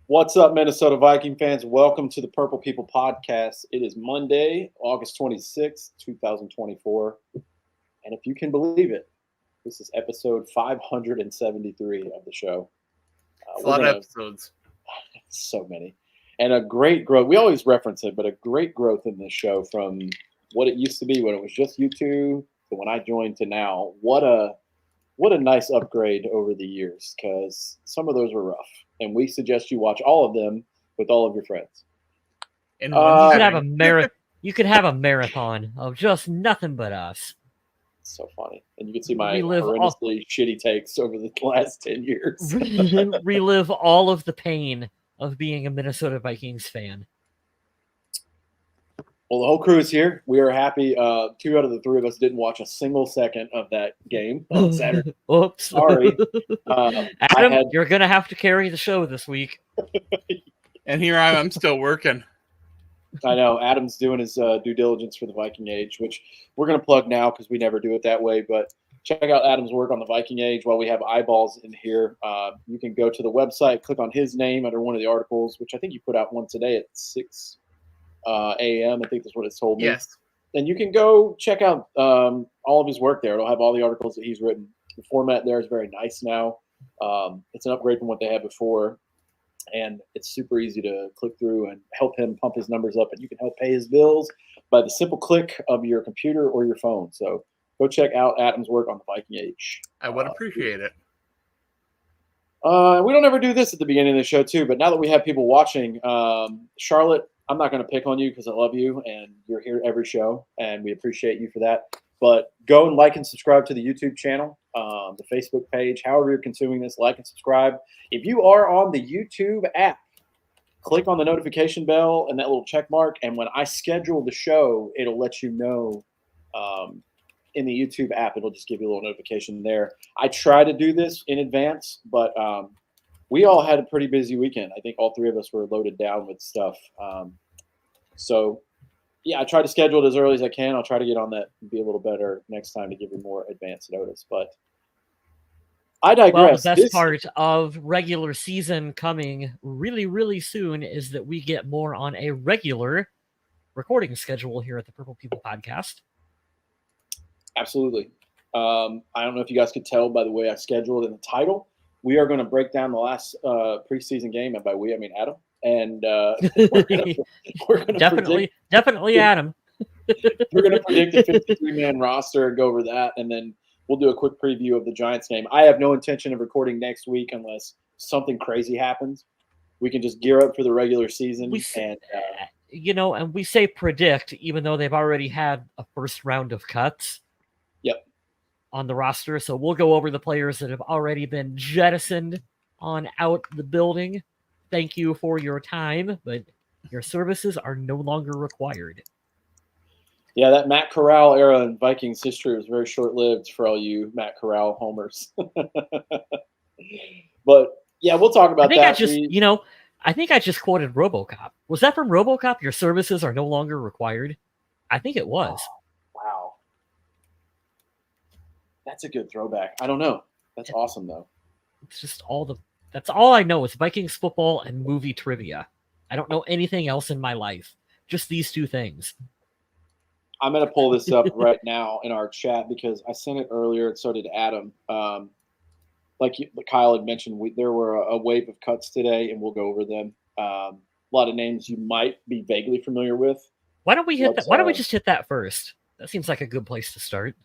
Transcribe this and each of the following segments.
What's up, Minnesota Viking fans? Welcome to the Purple People Podcast. It is Monday, August 26th, 2024. And if you can believe it, this is episode 573 of the show. A lot of episodes. So many. And a great growth. We always reference it, but a great growth in this show from what it used to be when it was just you two to when I joined to now. What a nice upgrade over the years, because some of those were rough. And we suggest you watch all of them with all of your friends. And you could have a You could have a marathon of just nothing but us. So funny. And you can see my horrendously shitty takes over the last 10 years. Relive all of the pain of being a Minnesota Vikings fan. Well, the whole crew is here. We are happy. 2 out of the 3 of us didn't watch a single second of that game on Saturday. Oops. Sorry. Adam, you're going to have to carry the show this week. And here I'm still working. I know. Adam's doing his due diligence for the Viking Age, which we're going to plug now because we never do it that way. But check out Adam's work on the Viking Age while we have eyeballs in here. You can go to the website, click on his name under one of the articles, which I think you put out one today at 6 a.m. I think that's what it's told me. Yes. And you can go check out all of his work there. It'll have all the articles that he's written. The format there is very nice now. It's an upgrade from what they had before. And it's super easy to click through and help him pump his numbers up. And you can help pay his bills by the simple click of your computer or your phone. So go check out Adam's work on the Viking Age. I would appreciate it. We don't ever do this at the beginning of the show, too. But now that we have people watching, Charlotte, I'm not going to pick on you because I love you and you're here every show. And we appreciate you for that. But go and like and subscribe to the YouTube channel, the Facebook page, however you're consuming this, like and subscribe. If you are on the YouTube app, click on the notification bell and that little check mark. And when I schedule the show, it'll let you know in the YouTube app. It'll just give you a little notification there. I try to do this in advance, but we all had a pretty busy weekend. I think all 3 of us were loaded down with stuff. So, yeah, I try to schedule it as early as I can. I'll try to get on that and be a little better next time to give you more advance notice. But I digress. Well, the best part of regular season coming really, really soon is that we get more on a regular recording schedule here at the Purple People Podcast. Absolutely. I don't know if you guys could tell by the way I scheduled in the title. We are going to break down the last preseason game, and by we, I mean Adam. And we're going to definitely Adam. We're going to predict the 53-man roster and go over that, and then we'll do a quick preview of the Giants game. I have no intention of recording next week unless something crazy happens. We can just gear up for the regular season. And we say predict, even though they've already had a first round of cuts. Yep. On the roster, so we'll go over the players that have already been jettisoned on out the building. Thank you for your time, but your services are no longer required. Yeah, that Matt Corral era in Vikings history was very short-lived for all you Matt Corral homers. But yeah, we'll talk about that. I think I just quoted RoboCop. Was that from RoboCop? Your services are no longer required. I think it was. Wow. That's a good throwback. I don't know. That's awesome, though. It's just that's all I know is Vikings football and movie trivia. I don't know anything else in my life. Just these 2 things. I'm going to pull this up right now in our chat because I sent it earlier and so did Adam. Like Kyle had mentioned, there were a wave of cuts today, and we'll go over them. A lot of names you might be vaguely familiar with. Why don't we hit that? Why don't we just hit that first? That seems like a good place to start.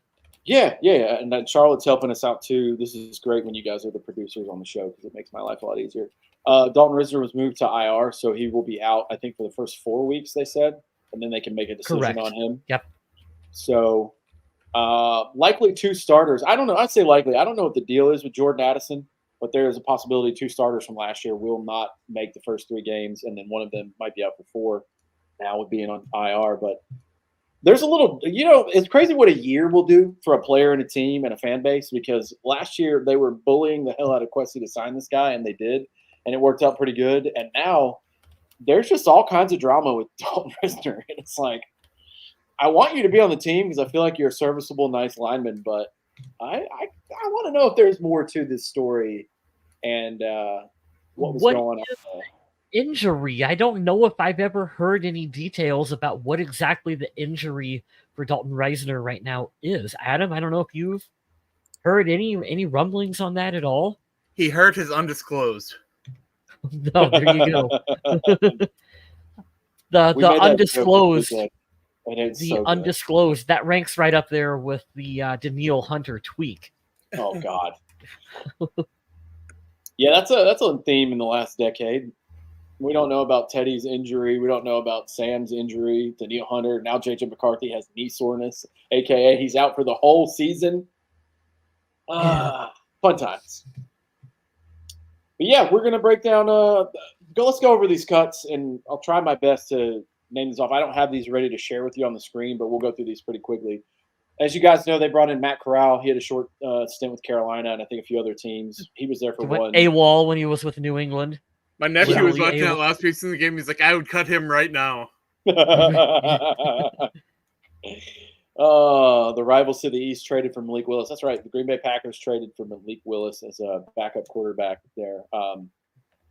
Yeah. And then Charlotte's helping us out too. This is great when you guys are the producers on the show because it makes my life a lot easier. Dalton Risner was moved to IR, so he will be out, I think, for the first 4 weeks, they said, and then they can make a decision on him. Yep. So likely 2 starters. I don't know. I'd say likely. I don't know what the deal is with Jordan Addison, but there is a possibility 2 starters from last year will not make the first 3 games, and then one of them might be out for 4 now with being on IR, but there's a little, it's crazy what a year will do for a player and a team and a fan base because last year they were bullying the hell out of Kwesi to sign this guy, and they did, and it worked out pretty good. And now there's just all kinds of drama with Dalton Risner. And it's like, I want you to be on the team because I feel like you're a serviceable, nice lineman, but I want to know if there's more to this story and what was going on. injury. I don't know if I've ever heard any details about what exactly the injury for Dalton Reisner right now is. Adam, I don't know if you've heard any rumblings on that at all. He hurt his undisclosed. No, there you go. the We made that joke undisclosed, this weekend, and it's the so good. undisclosed that ranks right up there with the Daniil Hunter tweak. Oh God. Yeah, that's a theme in the last decade. We don't know about Teddy's injury. We don't know about Sam's injury. Daniil Hunter. Now J.J. McCarthy has knee soreness, a.k.a. he's out for the whole season. Fun times. But yeah, we're gonna break down. Let's go over these cuts, and I'll try my best to name these off. I don't have these ready to share with you on the screen, but we'll go through these pretty quickly. As you guys know, they brought in Matt Corral. He had a short stint with Carolina and I think a few other teams. He was there for one. AWOL when he was with New England. My nephew was watching that last preseason game. He's like, I would cut him right now. The rivals to the East traded for Malik Willis. That's right. The Green Bay Packers traded for Malik Willis as a backup quarterback there.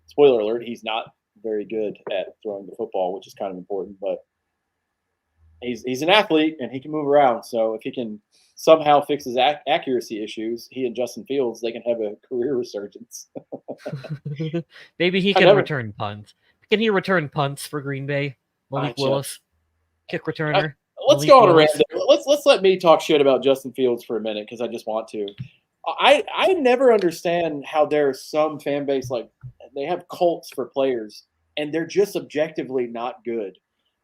Spoiler alert, he's not very good at throwing the football, which is kind of important, but he's an athlete and he can move around. So if he can somehow fix his accuracy issues, he and Justin Fields, they can have a career resurgence. Maybe he can return punts. Can he return punts for Green Bay? Malik Willis, kick returner. Let's go on a rant. Let's let me talk shit about Justin Fields for a minute because I just want to. I never understand how there's some fan base like they have cults for players and they're just objectively not good.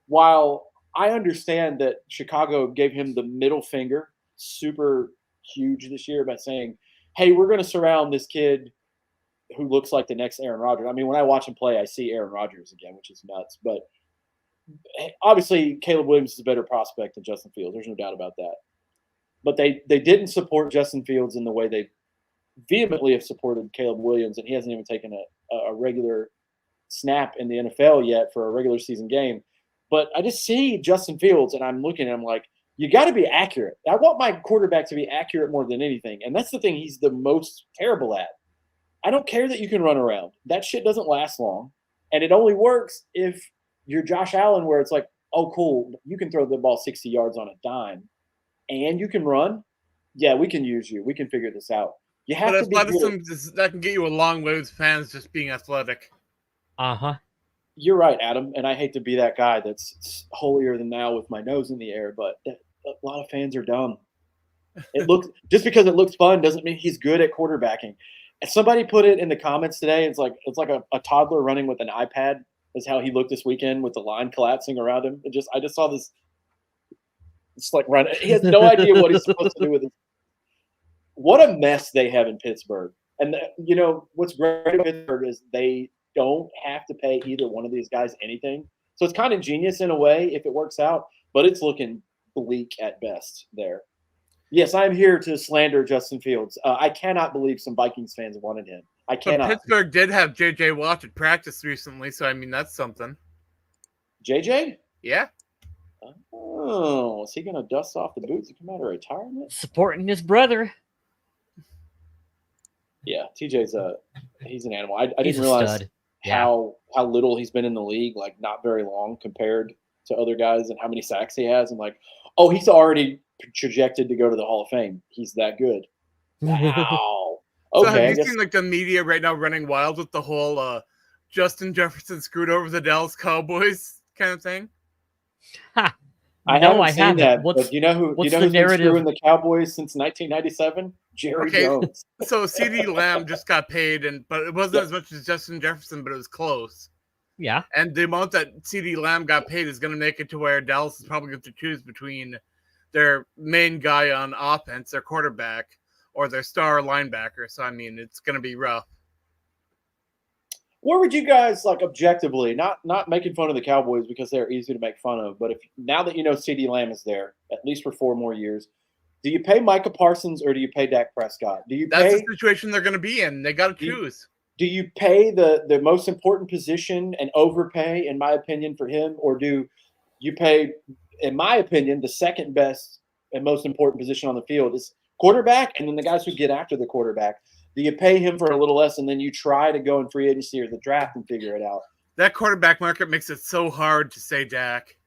While I understand that Chicago gave him the middle finger, super huge this year, by saying, hey, we're going to surround this kid who looks like the next Aaron Rodgers. I mean, when I watch him play, I see Aaron Rodgers again, which is nuts. But obviously, Caleb Williams is a better prospect than Justin Fields. There's no doubt about that. But they didn't support Justin Fields in the way they vehemently have supported Caleb Williams, and he hasn't even taken a regular snap in the NFL yet for a regular season game. But I just see Justin Fields, and I'm looking at him like, you got to be accurate. I want my quarterback to be accurate more than anything, and that's the thing he's the most terrible at. I don't care that you can run around. That shit doesn't last long, and it only works if you're Josh Allen, where it's like, oh, cool, you can throw the ball 60 yards on a dime, and you can run. Yeah, we can use you. We can figure this out. You have to be good. That can get you a long way with fans just being athletic. Uh-huh. You're right, Adam, and I hate to be that guy that's holier than thou with my nose in the air, but a lot of fans are dumb. Just because it looks fun doesn't mean he's good at quarterbacking. And somebody put it in the comments today. It's like a toddler running with an iPad is how he looked this weekend with the line collapsing around him. I just saw this. It's like running. He has no idea what he's supposed to do with it. What a mess they have in Pittsburgh. And what's great about Pittsburgh is they don't have to pay either one of these guys anything. So it's kind of genius in a way if it works out, but it's looking bleak at best there. Yes, I'm here to slander Justin Fields. I cannot believe some Vikings fans wanted him. I cannot. But Pittsburgh did have J.J. Watt at practice recently, so I mean that's something. JJ? Yeah. Oh, is he going to dust off the boots and come out of retirement? Supporting his brother. Yeah, TJ's he's an animal. I didn't realize how little he's been in the league, like not very long compared to other guys, and how many sacks he has. I'm like, oh, he's already projected to go to the Hall of Fame. He's that good. Wow. So have you seen like the media right now running wild with the whole Justin Jefferson screwed over the Dallas Cowboys kind of thing? I haven't seen that. But you know who's been screwing the Cowboys since 1997? Jerry Jones. So CeeDee Lamb just got paid, but it wasn't as much as Justin Jefferson, but it was close. Yeah. And the amount that CeeDee Lamb got paid is going to make it to where Dallas is probably going to choose between their main guy on offense, their quarterback, or their star linebacker. So, I mean, it's going to be rough. Where would you guys, like, objectively, not making fun of the Cowboys because they're easy to make fun of, but if now that you know CeeDee Lamb is there, at least for 4 more years, do you pay Micah Parsons or do you pay Dak Prescott? That's the situation they're going to be in. They got to choose. Do you pay the most important position and overpay, in my opinion, for him, or do you pay, in my opinion, the second best and most important position on the field is quarterback, and then the guys who get after the quarterback? Do you pay him for a little less, and then you try to go in free agency or the draft and figure it out? That quarterback market makes it so hard to say Dak.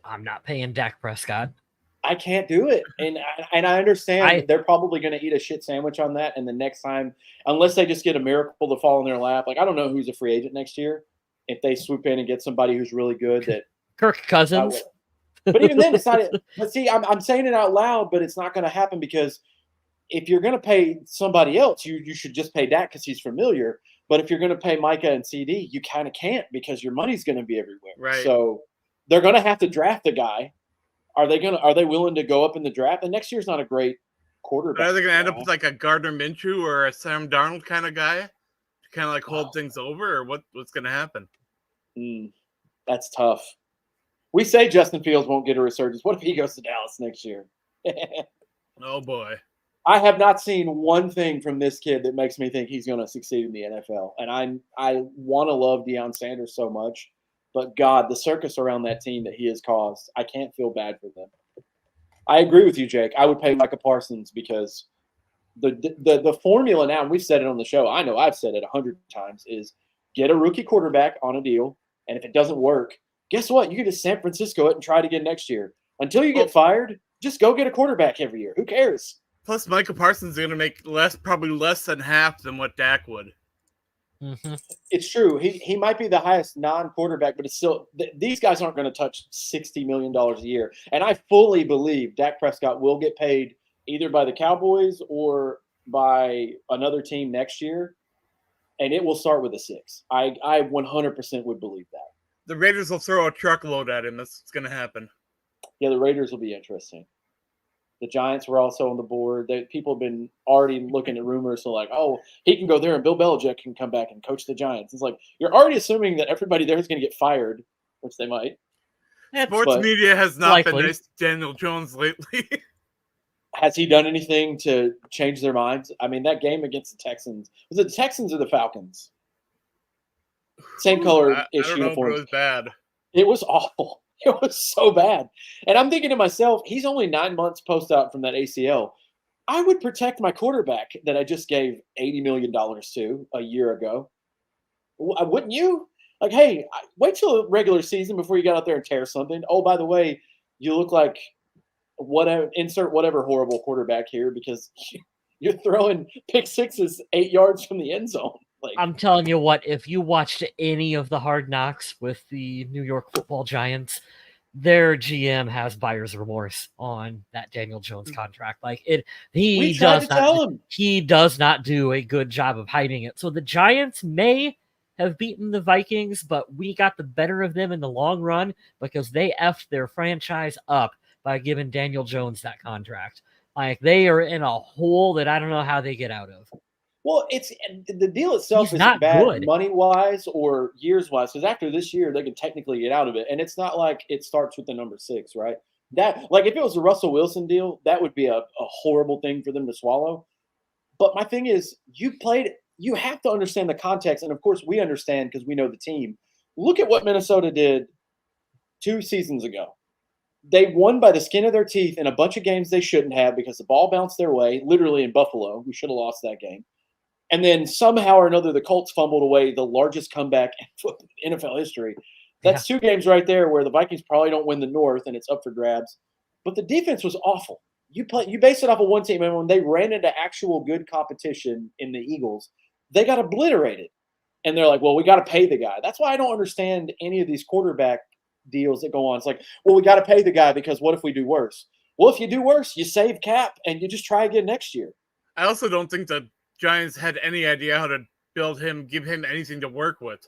I'm not paying Dak Prescott. I can't do it, and I understand they're probably going to eat a shit sandwich on that. And the next time, unless they just get a miracle to fall in their lap, like I don't know who's a free agent next year. If they swoop in and get somebody who's really good, that Kirk Cousins. But even then, it's not. But see, I'm saying it out loud, but it's not going to happen because if you're going to pay somebody else, you should just pay Dak because he's familiar. But if you're going to pay Micah and CD, you kind of can't because your money's going to be everywhere. Right. So they're going to have to draft a guy. Are they willing to go up in the draft? And next year's not a great quarterback. But are they going to end up with like a Gardner Minshew or a Sam Darnold kind of guy to kind of like hold things over, or what's going to happen? That's tough. We say Justin Fields won't get a resurgence. What if he goes to Dallas next year? Oh boy. I have not seen one thing from this kid that makes me think he's going to succeed in the NFL. And I want to love Deion Sanders so much. But, God, the circus around that team that he has caused, I can't feel bad for them. I agree with you, Jake. I would pay Micah Parsons because the formula now, and we've said it on the show, I know I've said it 100 times, is get a rookie quarterback on a deal, and if it doesn't work, guess what? You can just San Francisco it and try it again next year. Until you get fired, just go get a quarterback every year. Who cares? Plus, Micah Parsons is going to make probably less than half than what Dak would. Mm-hmm. It's true. He might be the highest non-quarterback, but it's still these guys aren't going to touch $60 million a year. And I fully believe Dak Prescott will get paid either by the Cowboys or by another team next year, and it will start with a 6. I 100% would believe that. The Raiders will throw a truckload at him. That's what's going to happen. Yeah, the Raiders will be interesting. The Giants were also on the board. People have been already looking at rumors. So like, oh, he can go there and Bill Belichick can come back and coach the Giants. It's like you're already assuming that everybody there is going to get fired, which they might. Sports media has not been nice to Daniel Jones lately. Has he done anything to change their minds? I mean, that game against the Texans. Was it the Texans or the Falcons? Same color ish uniforms. It was bad. It was awful. It was so bad. And I'm thinking to myself, he's only 9 months post-out from that ACL. I would protect my quarterback that I just gave $80 million to a year ago. Wouldn't you? Like, hey, wait till the regular season before you get out there and tear something. Oh, by the way, you look like insert whatever horrible quarterback here because you're throwing pick sixes 8 yards from the end zone. Like, I'm telling you what, if you watched any of the Hard Knocks with the New York Football Giants, their GM has buyer's remorse on that Daniel Jones contract. Like he does not do a good job of hiding it. So the Giants may have beaten the Vikings, but we got the better of them in the long run because they effed their franchise up by giving Daniel Jones that contract. Like they are in a hole that I don't know how they get out of. Well, it's the deal itself isn't bad money-wise or years-wise, because after this year, they can technically get out of it. And it's not like it starts with the number 6, right? That, like, if it was a Russell Wilson deal, that would be a horrible thing for them to swallow. But my thing is, you have to understand the context. And, of course, we understand because we know the team. Look at what Minnesota did 2 seasons ago. They won by the skin of their teeth in a bunch of games they shouldn't have because the ball bounced their way, literally in Buffalo. We should have lost that game. And then somehow or another, the Colts fumbled away the largest comeback in NFL history. That's 2 games right there where the Vikings probably don't win the North, and it's up for grabs. But the defense was awful. You base it off of one team, and when they ran into actual good competition in the Eagles, they got obliterated. And they're like, well, we got to pay the guy. That's why I don't understand any of these quarterback deals that go on. It's like, well, we got to pay the guy because what if we do worse? Well, if you do worse, you save cap, and you just try again next year. I also don't think that Giants had any idea how to build him, give him anything to work with.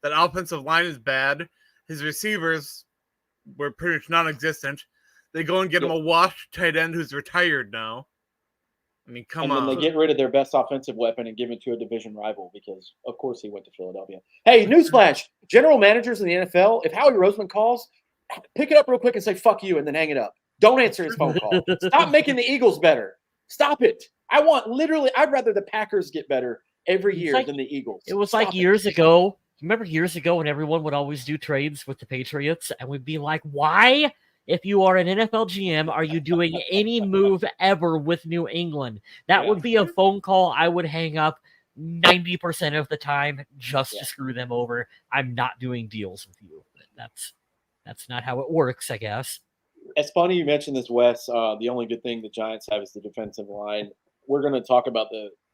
That offensive line is bad. His receivers were pretty much non-existent. They go and get him a washed tight end who's retired now. I mean, come on. And then they get rid of their best offensive weapon and give it to a division rival because, of course, he went to Philadelphia. Hey, newsflash. General managers in the NFL, if Howie Roseman calls, pick it up real quick and say, fuck you, and then hang it up. Don't answer his phone call. Stop making the Eagles better. Stop it. I'd rather the Packers get better every year than the Eagles. It was like years ago. Remember years ago when everyone would always do trades with the Patriots and we'd be like, why, if you are an NFL GM, are you doing any move ever with New England? That would be a phone call I would hang up 90% of the time just Yeah. to screw them over. I'm not doing deals with you. That's not how it works, I guess. It's funny you mentioned this, Wes. The only good thing the Giants have is the defensive line. We're going to talk about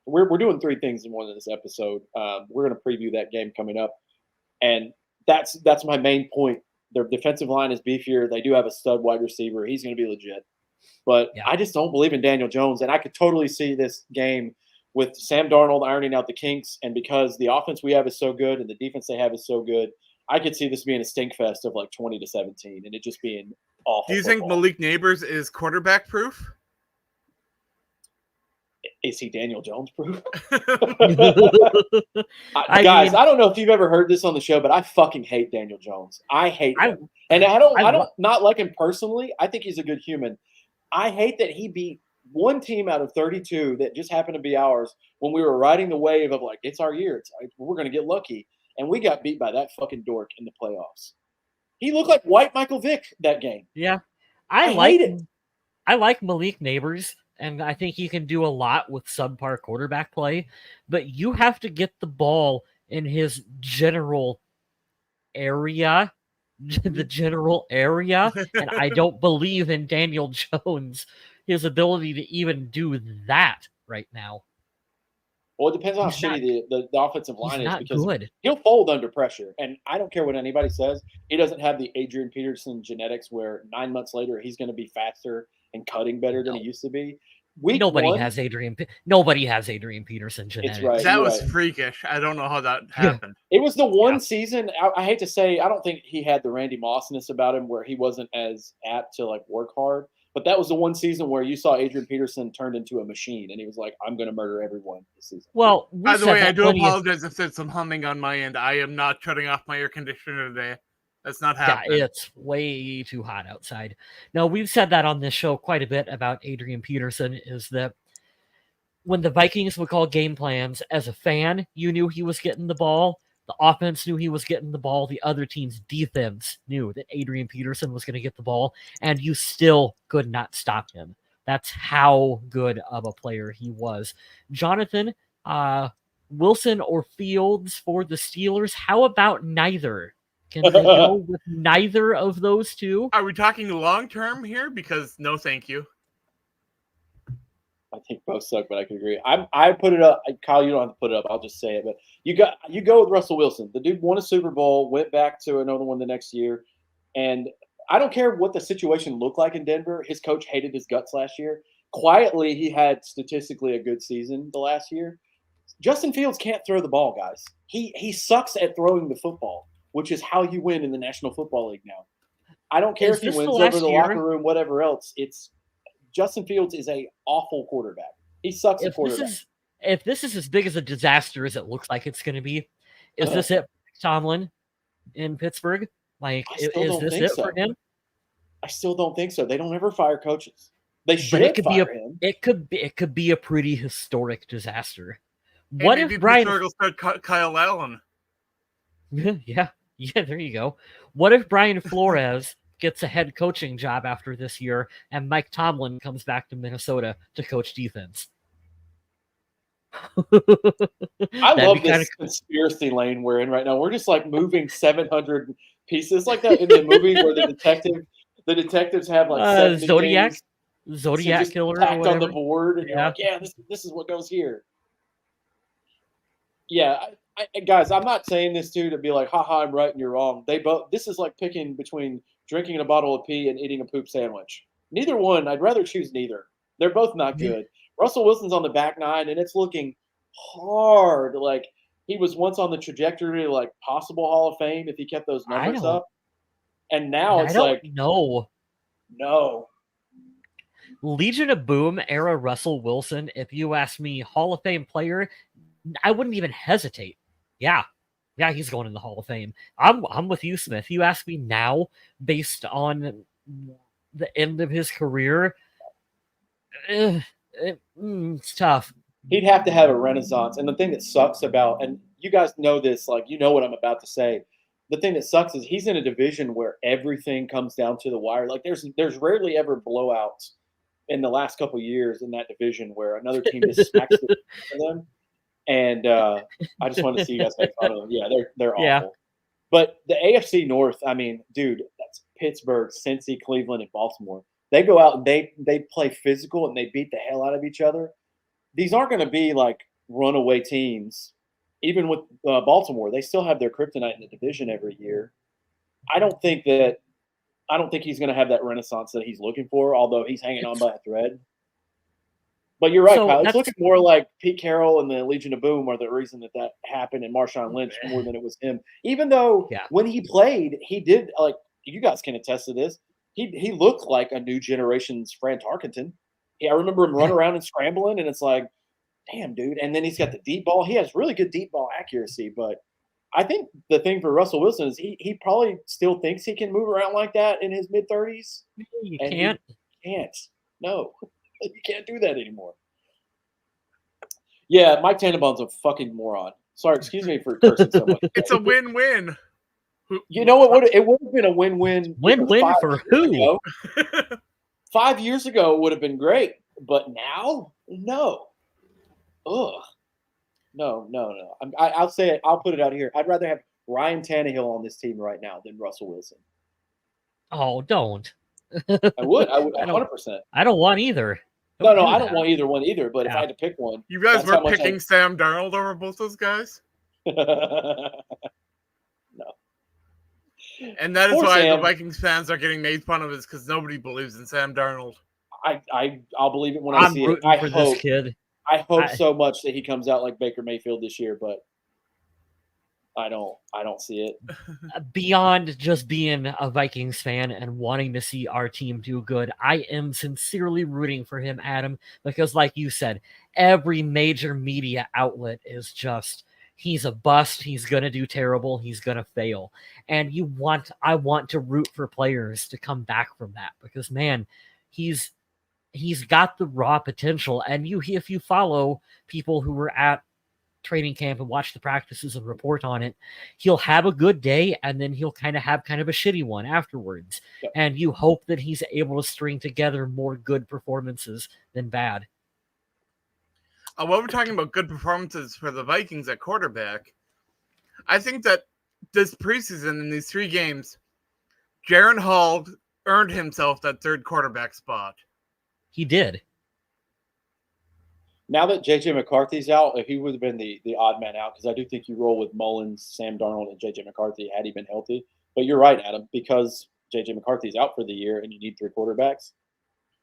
we're doing three things in one of this episode. We're going to preview that game coming up, and that's my main point. Their defensive line is beefier. They do have a stud wide receiver. He's going to be legit, but Yeah. I just don't believe in Daniel Jones, and I could totally see this game with Sam Darnold ironing out the kinks, and because the offense we have is so good and the defense they have is so good, I could see this being a stink fest of like 20-17, and it just being awful. Do you think Malik Neighbors is quarterback proof? Is he Daniel Jones proof? I Guys, mean- I don't know if you've ever heard this on the show, but I fucking hate Daniel Jones. I hate him. And I don't not like him personally. I think he's a good human. I hate that he beat one team out of 32 that just happened to be ours when we were riding the wave of like, it's our year. We're going to get lucky. And we got beat by that fucking dork in the playoffs. He looked like white Michael Vick that game. Yeah. I hate it. I like Malik Neighbors, and I think he can do a lot with subpar quarterback play, but you have to get the ball in his general area, the general area, and I don't believe in Daniel Jones, his ability to even do that right now. Well, it depends on how He's not- shitty the offensive line He's is not because good. he'll fold under pressure. And I don't care what anybody says. He doesn't have the Adrian Peterson genetics where 9 months later he's going to be faster and cutting better than he used to be. Nobody has Adrian Peterson genetics. right. That you're was right. freakish. I don't know how that happened. It was the one season. I hate to say, I don't think he had the Randy Mossness about him where he wasn't as apt to like work hard. But that was the one season where you saw Adrian Peterson turned into a machine, and he was like, "I'm going to murder everyone this season." Well, by the way, I do apologize if there's some humming on my end. I am not shutting off my air conditioner today. That's not happening. Yeah, it's way too hot outside. Now, we've said that on this show quite a bit about Adrian Peterson, is that when the Vikings would call game plans, as a fan, you knew he was getting the ball. The offense knew he was getting the ball. The other team's defense knew that Adrian Peterson was going to get the ball, and you still could not stop him. That's how good of a player he was. Jonathan, Wilson or Fields for the Steelers? How about neither? Can they go with neither of those two? Are we talking long term here? Because no, thank you. I think both suck, but I can agree. I put it up. Kyle, you don't have to put it up. I'll just say it. But you go with Russell Wilson. The dude won a Super Bowl, went back to another one the next year, and I don't care what the situation looked like in Denver. His coach hated his guts last year. Quietly, he had statistically a good season the last year. Justin Fields can't throw the ball, guys. He sucks at throwing the football, which is how you win in the National Football League now. I don't care if he wins over the locker room, whatever else. Justin Fields is a awful quarterback. He sucks at quarterback. If this is as big as a disaster as it looks like it's going to be, is this it for Tomlin in Pittsburgh? Like, is this it for him? I still don't think so. They don't ever fire coaches. They should fire him. It could be a pretty historic disaster. Hey, what if Brian will start Kyle Allen? Yeah, there you go. What if Brian Flores gets a head coaching job after this year, and Mike Tomlin comes back to Minnesota to coach defense? I love this conspiracy lane we're in right now. We're just like moving 700 pieces, like that in the movie where the detectives have like Zodiac killer tacked on the board, and you're like, yeah, this is what goes here. Yeah, guys, I'm not saying this to be like, haha, I'm right and you're wrong. This is like picking between drinking a bottle of pee and eating a poop sandwich. Neither one. I'd rather choose neither. They're both not good. Russell Wilson's on the back nine, and it's looking hard. Like he was once on the trajectory to like possible Hall of Fame if he kept those numbers up. And now it's no. Legion of Boom era Russell Wilson. If you ask me, Hall of Fame player, I wouldn't even hesitate. Yeah, he's going in the Hall of Fame. I'm with you, Smith. You ask me now, based on the end of his career, it's tough. He'd have to have a renaissance. And the thing that sucks about, and you guys know this, like you know what I'm about to say. The thing that sucks is he's in a division where everything comes down to the wire. Like there's rarely ever blowouts in the last couple of years in that division where another team just smacks it for them. And I just wanted to see you guys make fun of them. Yeah, they're Yeah. awful. But the AFC North, I mean, dude, that's Pittsburgh, Cincy, Cleveland, and Baltimore. They go out and they play physical and they beat the hell out of each other. These aren't going to be like runaway teams. Even with Baltimore, they still have their kryptonite in the division every year. I don't think he's going to have that renaissance that he's looking for, although he's hanging on by a thread. But you're right, So Kyle. It's that's- looking more like Pete Carroll and the Legion of Boom are the reason that happened, and Marshawn Lynch more than it was him. Even though Yeah. when he played, he did like you guys can attest to this. He looked like a new generation's Fran Tarkenton. I remember him running around and scrambling, and it's like, damn, dude. And then he's got the deep ball. He has really good deep ball accuracy, but I think the thing for Russell Wilson is he probably still thinks he can move around like that in his mid-30s. You And can't. He can't. No, you can't do that anymore. Yeah, Mike Tannenbaum's a fucking moron. Sorry, excuse me for cursing so much. It's a win-win. You know what? It would have been a win-win. Win-win for who? 5 years ago would have been great, but now, no. Ugh. No. I'll say it. I'll put it out here. I'd rather have Ryan Tannehill on this team right now than Russell Wilson. Oh, don't. I would I don't- 100%. I don't want either. No, Don't do I don't that. want either one either. But if Yeah. I had to pick one, You guys That's how were much picking Sam Darnold over both those guys? no. And that is Poor why Sam. the Vikings fans are getting made fun of, is because nobody believes in Sam Darnold. I'll believe it when I I'm see it. rooting for this kid. I hope so much that he comes out like Baker Mayfield this year, but I don't see it. Beyond just being a Vikings fan and wanting to see our team do good, I am sincerely rooting for him, Adam, because like you said, every major media outlet is just, he's a bust, he's going to do terrible, he's going to fail. And I want to root for players to come back from that, because man, he's got the raw potential. And if you follow people who were at training camp and watch the practices and report on it, he'll have a good day and then he'll have a shitty one afterwards. Yep. And you hope that he's able to string together more good performances than bad. While we're talking about good performances for the Vikings at quarterback, I think that this preseason in these 3 games, Jaron Hall earned himself that third quarterback spot. He did. Now that J.J. McCarthy's out, if he would have been the odd man out, because I do think you roll with Mullins, Sam Darnold, and J.J. McCarthy had he been healthy. But you're right, Adam, because J.J. McCarthy's out for the year and you need 3 quarterbacks,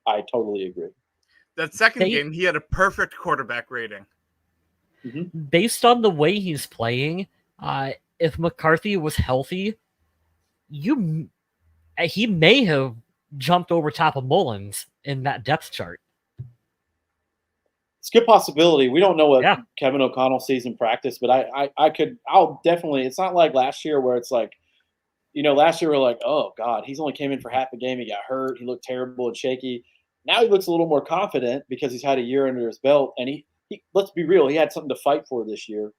I totally agree. That second game, he had a perfect quarterback rating. Mm-hmm. Based on the way he's playing, if McCarthy was healthy, he may have jumped over top of Mullins in that depth chart. It's a good possibility. We don't know what Kevin O'Connell sees in practice, but I'll definitely. It's not like last year where it's like, last year we're like, oh God, he's only came in for half a game. He got hurt. He looked terrible and shaky. Now he looks a little more confident because he's had a year under his belt, and he let's be real, he had something to fight for this year.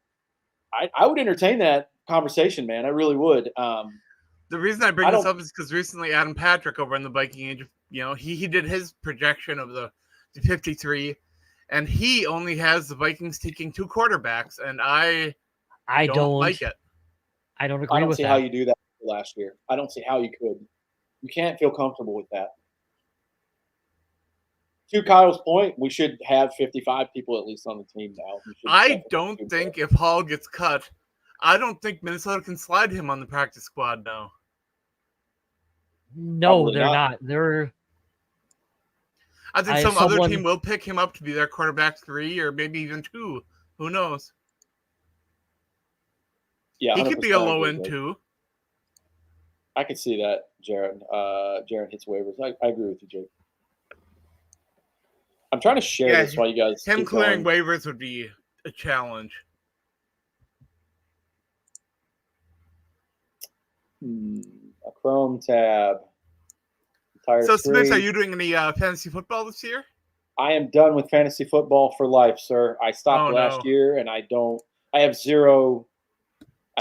I would entertain that conversation, man. I really would. The reason I bring this up is because recently Adam Patrick over in the Viking Age, he did his projection of the 53. And he only has the Vikings taking 2 quarterbacks, and I don't like it. I don't agree with that. I don't see how you do that last year. I don't see how you could. You can't feel comfortable with that. To Kyle's point, we should have 55 people at least on the team now. I don't think if Hall gets cut, I don't think Minnesota can slide him on the practice squad now. No, they're not. I think some other team will pick him up to be their quarterback 3 or maybe even 2. Who knows? Yeah, he could be a low end 2. I could see that, Jaron. Jaron hits waivers. I agree with you, Jake. I'm trying to share this while you guys. Him clearing waivers would be a challenge. A Chrome tab. So, Smith, are you doing any fantasy football this year? I am done with fantasy football for life, sir. I stopped last year, and I have zero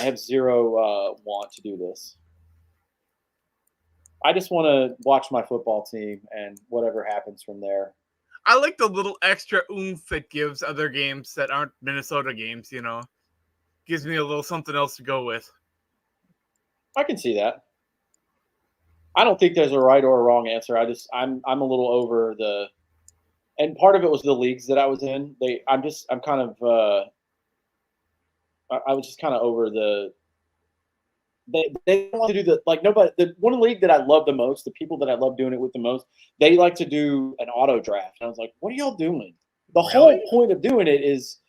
want to do this. I just want to watch my football team, and whatever happens from there. I like the little extra oomph it gives other games that aren't Minnesota games, Gives me a little something else to go with. I can see that. I don't think there's a right or a wrong answer. I'm a little over the, and part of it was the leagues that I was in. I was just kind of over the. They don't want to do the one league that I love the most, the people that I love doing it with the most, they like to do an auto draft. And I was like, what are y'all doing? The whole point of doing it is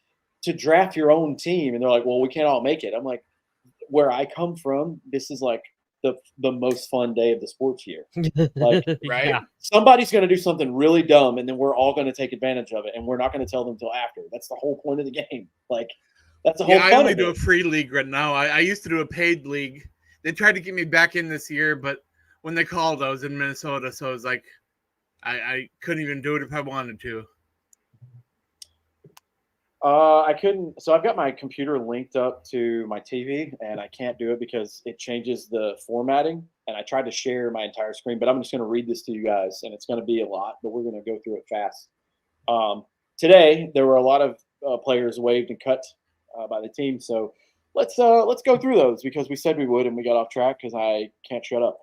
to draft your own team. And they're like, well, we can't all make it. I'm like, where I come from, this is like the most fun day of the sports year. Like, right? Yeah. Somebody's going to do something really dumb, and then we're all going to take advantage of it, and we're not going to tell them until after. That's the whole point of the game. Like, that's the whole fun I only of do it. a free league right now. I used to do a paid league. They tried to get me back in this year, but when they called, I was in Minnesota, so I was like, I couldn't even do it if I wanted to. I couldn't. So I've got my computer linked up to my TV, and I can't do it because it changes the formatting. And I tried to share my entire screen, but I'm just going to read this to you guys, and it's going to be a lot, but we're going to go through it fast. Today there were a lot of players waived and cut by the team, so let's go through those because we said we would, and we got off track because I can't shut up.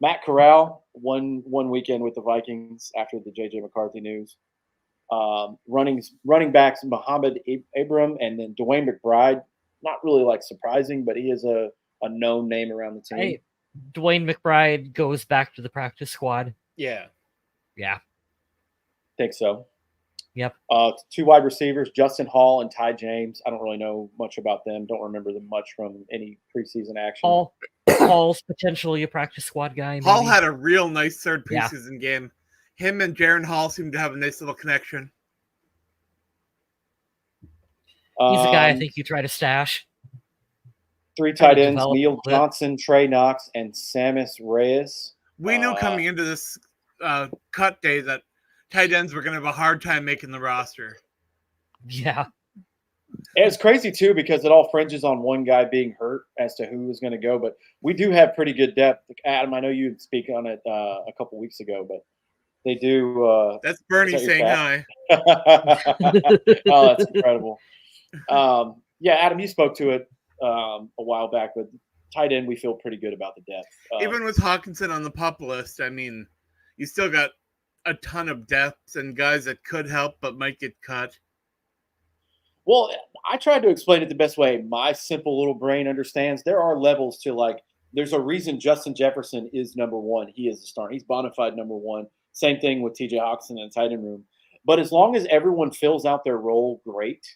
Matt Corral one weekend with the Vikings after the JJ McCarthy news. Running backs Muhammad Abram and then Dwayne McBride. Not really like surprising, but he is a known name around the team. Hey, Dwayne McBride goes back to the practice squad. Yeah. Think so. Yep. 2 wide receivers, Justin Hall and Ty James. I don't really know much about them. Don't remember them much from any preseason action. Hall's potentially a practice squad guy. Maybe. Hall had a real nice third preseason game. Him and Jaron Hall seem to have a nice little connection. He's the guy I think you try to stash. 3 tight ends, Neil Johnson, Trey Knox, and Samus Reyes. We knew coming into this cut day that tight ends were going to have a hard time making the roster. Yeah. It's crazy, too, because it all fringes on one guy being hurt as to who is going to go. But we do have pretty good depth. Adam, I know you speak on it a couple weeks ago, but they do. That's Bernie saying hi. Oh, that's incredible. Yeah, Adam, you spoke to it a while back, but tight end, we feel pretty good about the depth. Even with Hawkinson on the pup list, I mean, you still got a ton of depths and guys that could help but might get cut. Well, I tried to explain it the best way my simple little brain understands. There are levels to, like, there's a reason Justin Jefferson is number 1. He is a starter. He's bona fide number 1. Same thing with TJ Hawkinson in the tight end room. But as long as everyone fills out their role great,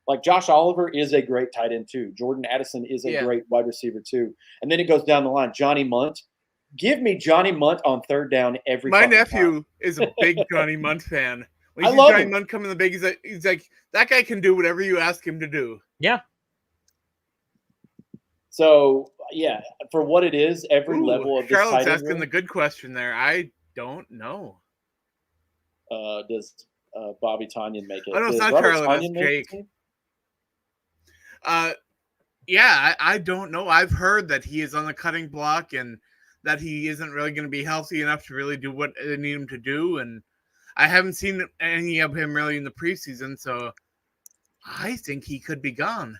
like Josh Oliver is a great tight end too. Jordan Addison is a great wide receiver too. And then it goes down the line. Johnny Munt. Give me Johnny Munt on third down every time. My nephew is a big Johnny Munt fan. When I you love see Johnny him. Munt come in the big, he's like, that guy can do whatever you ask him to do. Yeah. So, yeah, for what it is, every level of this Charlotte's tight end asking the good question there. I don't know. Does Bobby Tonyan make it? Oh, no, it's Does not Robert Charlotte. Tonyan That's make Jake. it? Yeah, I don't know. I've heard that he is on the cutting block and that he isn't really going to be healthy enough to really do what they need him to do. And I haven't seen any of him really in the preseason, so I think he could be gone.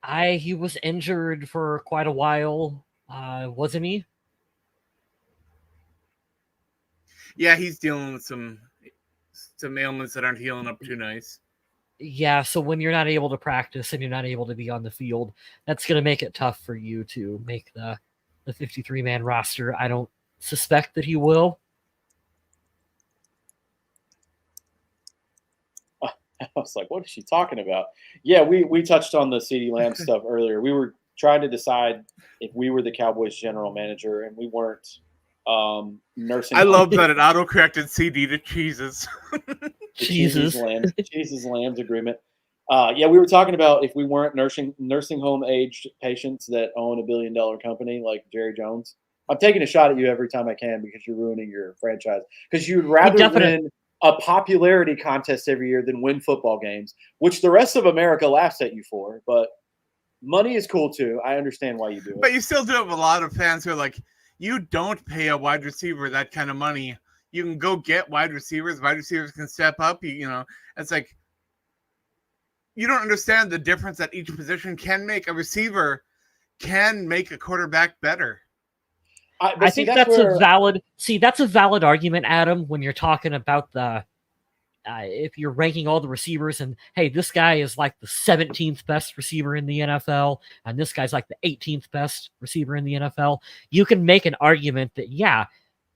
He was injured for quite a while, wasn't he? Yeah, he's dealing with some ailments that aren't healing up too nice. Yeah, so when you're not able to practice and you're not able to be on the field, that's going to make it tough for you to make the 53-man roster. I don't suspect that he will. I was like, what is she talking about? Yeah, we touched on the CeeDee Lamb stuff earlier. We were trying to decide if we were the Cowboys general manager and we weren't nursing. I love that it auto-corrected CD to cheeses. Jesus. Jesus Lambs agreement. Yeah, we were talking about if we weren't nursing home aged patients that own $1 billion company like Jerry Jones. I'm taking a shot at you every time I can because you're ruining your franchise. Because you'd rather win a popularity contest every year than win football games, which the rest of America laughs at you for. But money is cool too. I understand why you do it. But you still do have a lot of fans who are like, you don't pay a wide receiver that kind of money. You can go get wide receivers. Wide receivers can step up. You know, it's like you don't understand the difference that each position can make. A receiver can make a quarterback better. I think that's a valid. See, that's a valid argument, Adam. When you're talking about the, if you're ranking all the receivers, and hey, this guy is like the 17th best receiver in the NFL, and this guy's like the 18th best receiver in the NFL, you can make an argument that yeah,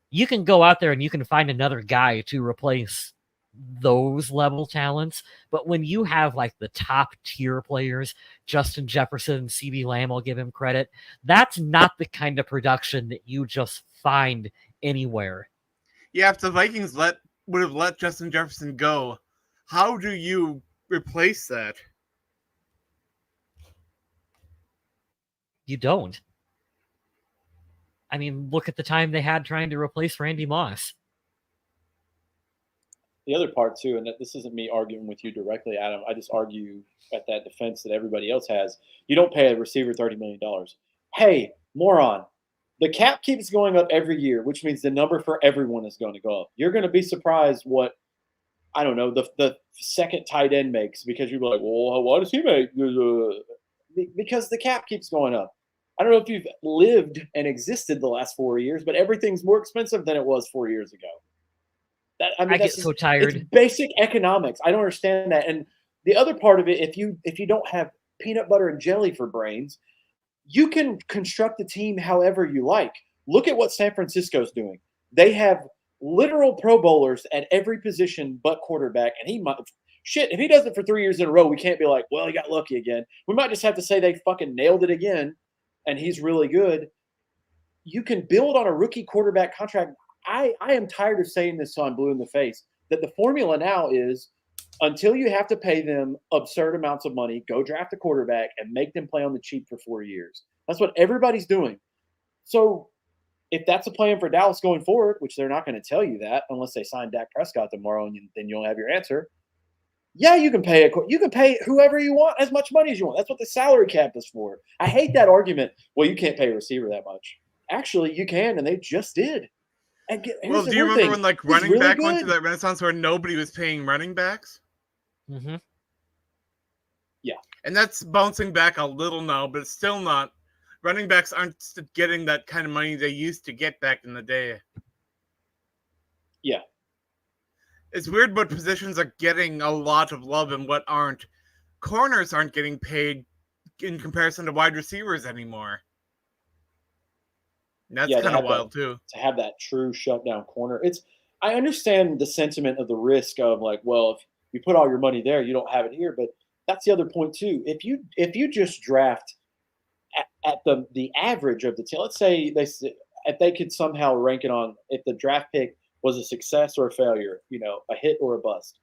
you can go out there and you can find another guy to replace those level talents. But when you have like the top tier players, Justin Jefferson, CeeDee Lamb, I'll give him credit, that's not the kind of production that you just find anywhere. Yeah, if the Vikings would have let Justin Jefferson go, how do you replace that? You don't. I mean, look at the time they had trying to replace Randy Moss. The other part, too, and this isn't me arguing with you directly, Adam. I just argue at that defense that everybody else has. You don't pay a receiver $30 million. Hey, moron, the cap keeps going up every year, which means the number for everyone is going to go up. You're going to be surprised what, I don't know, the second tight end makes, because you're like, well, what does he make? Because the cap keeps going up. I don't know if you've lived and existed the last 4 years, but everything's more expensive than it was 4 years ago. I get so tired. It's basic economics. I don't understand that. And the other part of it, if you don't have peanut butter and jelly for brains, you can construct the team however you like. Look at what San Francisco's doing. They have literal Pro Bowlers at every position but quarterback, and if he does it for 3 years in a row, we can't be like, well, he got lucky again. We might just have to say they fucking nailed it again, and he's really good. You can build on a rookie quarterback contract. I am tired of saying this so I'm blue in the face, that the formula now is until you have to pay them absurd amounts of money, go draft a quarterback and make them play on the cheap for 4 years. That's what everybody's doing. So if that's a plan for Dallas going forward, which they're not going to tell you that unless they sign Dak Prescott tomorrow, and then you'll have your answer. Yeah, you can pay whoever you want as much money as you want. That's what the salary cap is for. I hate that argument. Well, you can't pay a receiver that much. Actually, you can, and they just did. Well, do you remember when like running back went through that renaissance where nobody was paying running backs? Mm-hmm. Yeah. And that's bouncing back a little now, but it's still not. Running backs aren't getting that kind of money they used to get back in the day. Yeah. It's weird what positions are getting a lot of love and what aren't. Corners aren't getting paid in comparison to wide receivers anymore. And that's kind of wild, too. To have that true shutdown corner. I understand the sentiment of the risk of like, well, if you put all your money there, you don't have it here. But that's the other point, too. If you just draft at the average of the team, let's say if they could somehow rank it on if the draft pick was a success or a failure, a hit or a bust,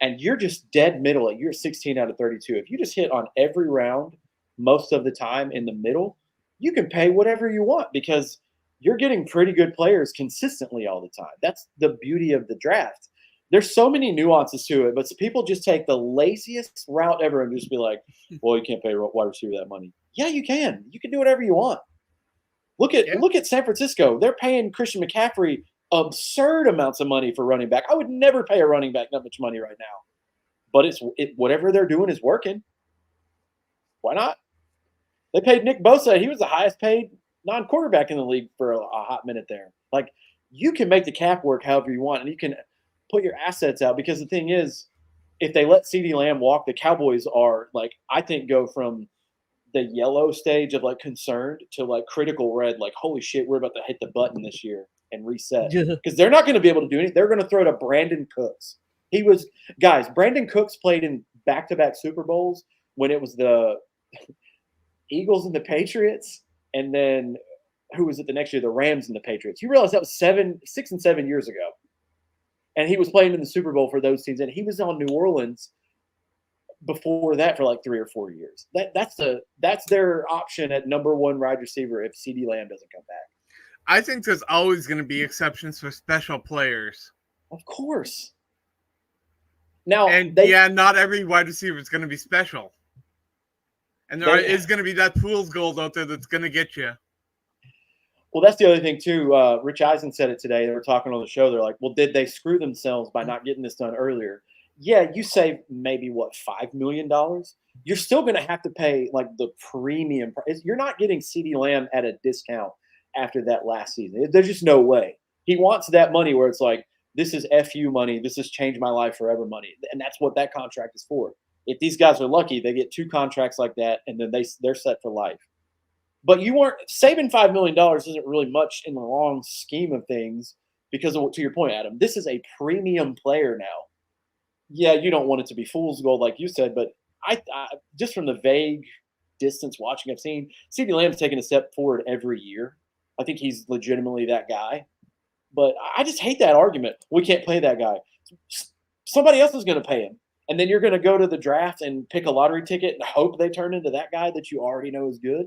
and you're just dead middle, you're 16 out of 32. If you just hit on every round most of the time in the middle, you can pay whatever you want because you're getting pretty good players consistently all the time. That's the beauty of the draft. There's so many nuances to it, but people just take the laziest route ever and just be like, well, you can't pay a wide receiver that money. Yeah, you can. You can do whatever you want. Look at San Francisco. They're paying Christian McCaffrey absurd amounts of money for running back. I would never pay a running back that much money right now. But whatever they're doing is working. Why not? They paid Nick Bosa. He was the highest paid non-quarterback in the league for a hot minute there. Like, you can make the cap work however you want, and you can put your assets out, because the thing is, if they let CeeDee Lamb walk, the Cowboys are, like, I think go from the yellow stage of, like, concerned to, like, critical red, like, holy shit, we're about to hit the button this year and reset. Because they're not going to be able to do anything. They're going to throw to Brandon Cooks. Brandon Cooks played in back-to-back Super Bowls when it was the Eagles and the Patriots, and then who was it the next year? The Rams and the Patriots. You realize that was 6 and 7 years ago. And he was playing in the Super Bowl for those teams, and he was on New Orleans before that for like 3 or 4 years. That's their option at number one wide receiver if CeeDee Lamb doesn't come back. I think there's always going to be exceptions for special players. Of course. Now, not every wide receiver is going to be special. And there is going to be that fool's gold out there that's going to get you. Well, that's the other thing too. Rich Eisen said it today. They were talking on the show. They're like, "Well, did they screw themselves by not getting this done earlier?" Yeah, you save maybe what $5 million. You're still going to have to pay like the premium price. You're not getting CeeDee Lamb at a discount after that last season. There's just no way. He wants that money where it's like, this is FU money. This has changed my life forever money, and that's what that contract is for. If these guys are lucky, they get 2 contracts like that, and then they're set for life. But you weren't saving $5 million isn't really much in the long scheme of things because of, to your point, Adam, this is a premium player now. Yeah, you don't want it to be fool's gold like you said, but I just from the vague distance watching I've seen, CeeDee Lamb's taking a step forward every year. I think he's legitimately that guy. But I just hate that argument. We can't pay that guy. Somebody else is going to pay him. And then you're going to go to the draft and pick a lottery ticket and hope they turn into that guy that you already know is good.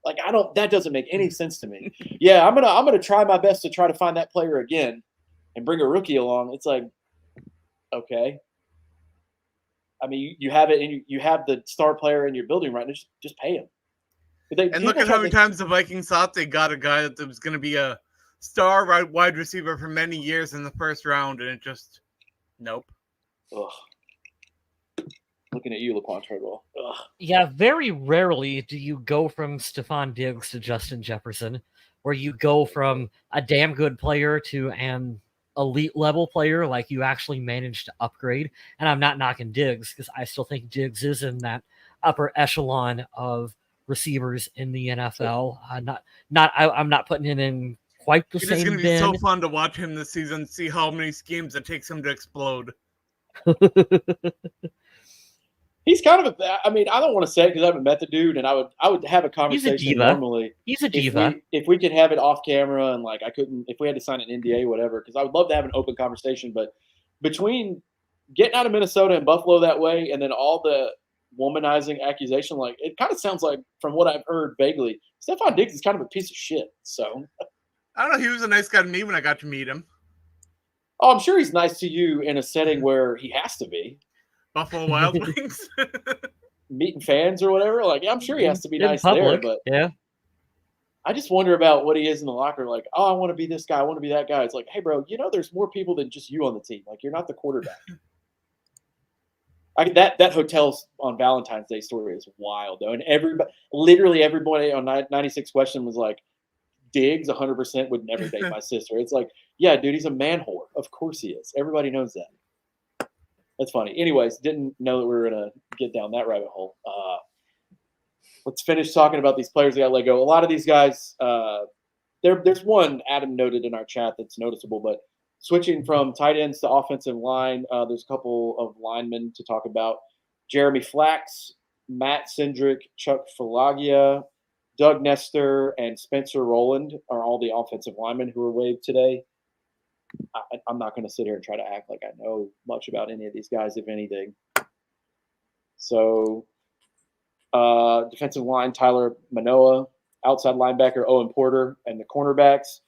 Like that doesn't make any sense to me. Yeah, I'm gonna try my best to try to find that player again and bring a rookie along. It's like, okay. I mean, you have it, and you have the star player in your building right now. Just pay him. And look at how many times the Vikings thought they got a guy that was going to be a star wide receiver for many years in the first round, and it just nope. Ugh. Looking at you, Laquan Treadwell. Ugh. Yeah, very rarely do you go from Stephon Diggs to Justin Jefferson, where you go from a damn good player to an elite level player, like you actually managed to upgrade. And I'm not knocking Diggs because I still think Diggs is in that upper echelon of receivers in the NFL. I'm not putting him in quite the same bin. It's going to be so fun to watch him this season, see how many schemes it takes him to explode. He's kind of I don't want to say it because I haven't met the dude, and I would have a conversation He's a diva. normally. He's a diva. If we could have it off camera and like if we had to sign an NDA, whatever, because I would love to have an open conversation. But between getting out of Minnesota and Buffalo that way, and then all the womanizing accusation, like it kind of sounds like, from what I've heard vaguely, Stephon Diggs is kind of a piece of shit. So I don't know. He was a nice guy to me when I got to meet him. Oh, I'm sure he's nice to you in a setting where he has to be. Buffalo Wild Wings. Meeting fans or whatever. Like, yeah, I'm sure he has to be nice public, there, but yeah. I just wonder about what he is in the locker. Like, oh, I want to be this guy. I want to be that guy. It's like, hey, bro, there's more people than just you on the team. Like, you're not the quarterback. That hotel's on Valentine's Day story is wild, though. And literally everybody on 96 Question was like, Diggs 100% would never date my sister. It's like, yeah, dude, he's a man whore. Of course he is. Everybody knows that. That's funny. Anyways, didn't know that we were going to get down that rabbit hole. Let's finish talking about these players that got let go. A lot of these guys, there's one Adam noted in our chat that's noticeable, but switching from tight ends to offensive line, there's a couple of linemen to talk about. Jeremy Flax, Matt Cindric, Chuck Falagia, Doug Nestor, and Spencer Rowland are all the offensive linemen who were waived today. I'm not going to sit here and try to act like I know much about any of these guys, if anything. So, defensive line, Tyler Manoa, outside linebacker, Owen Porter, and the cornerbacks,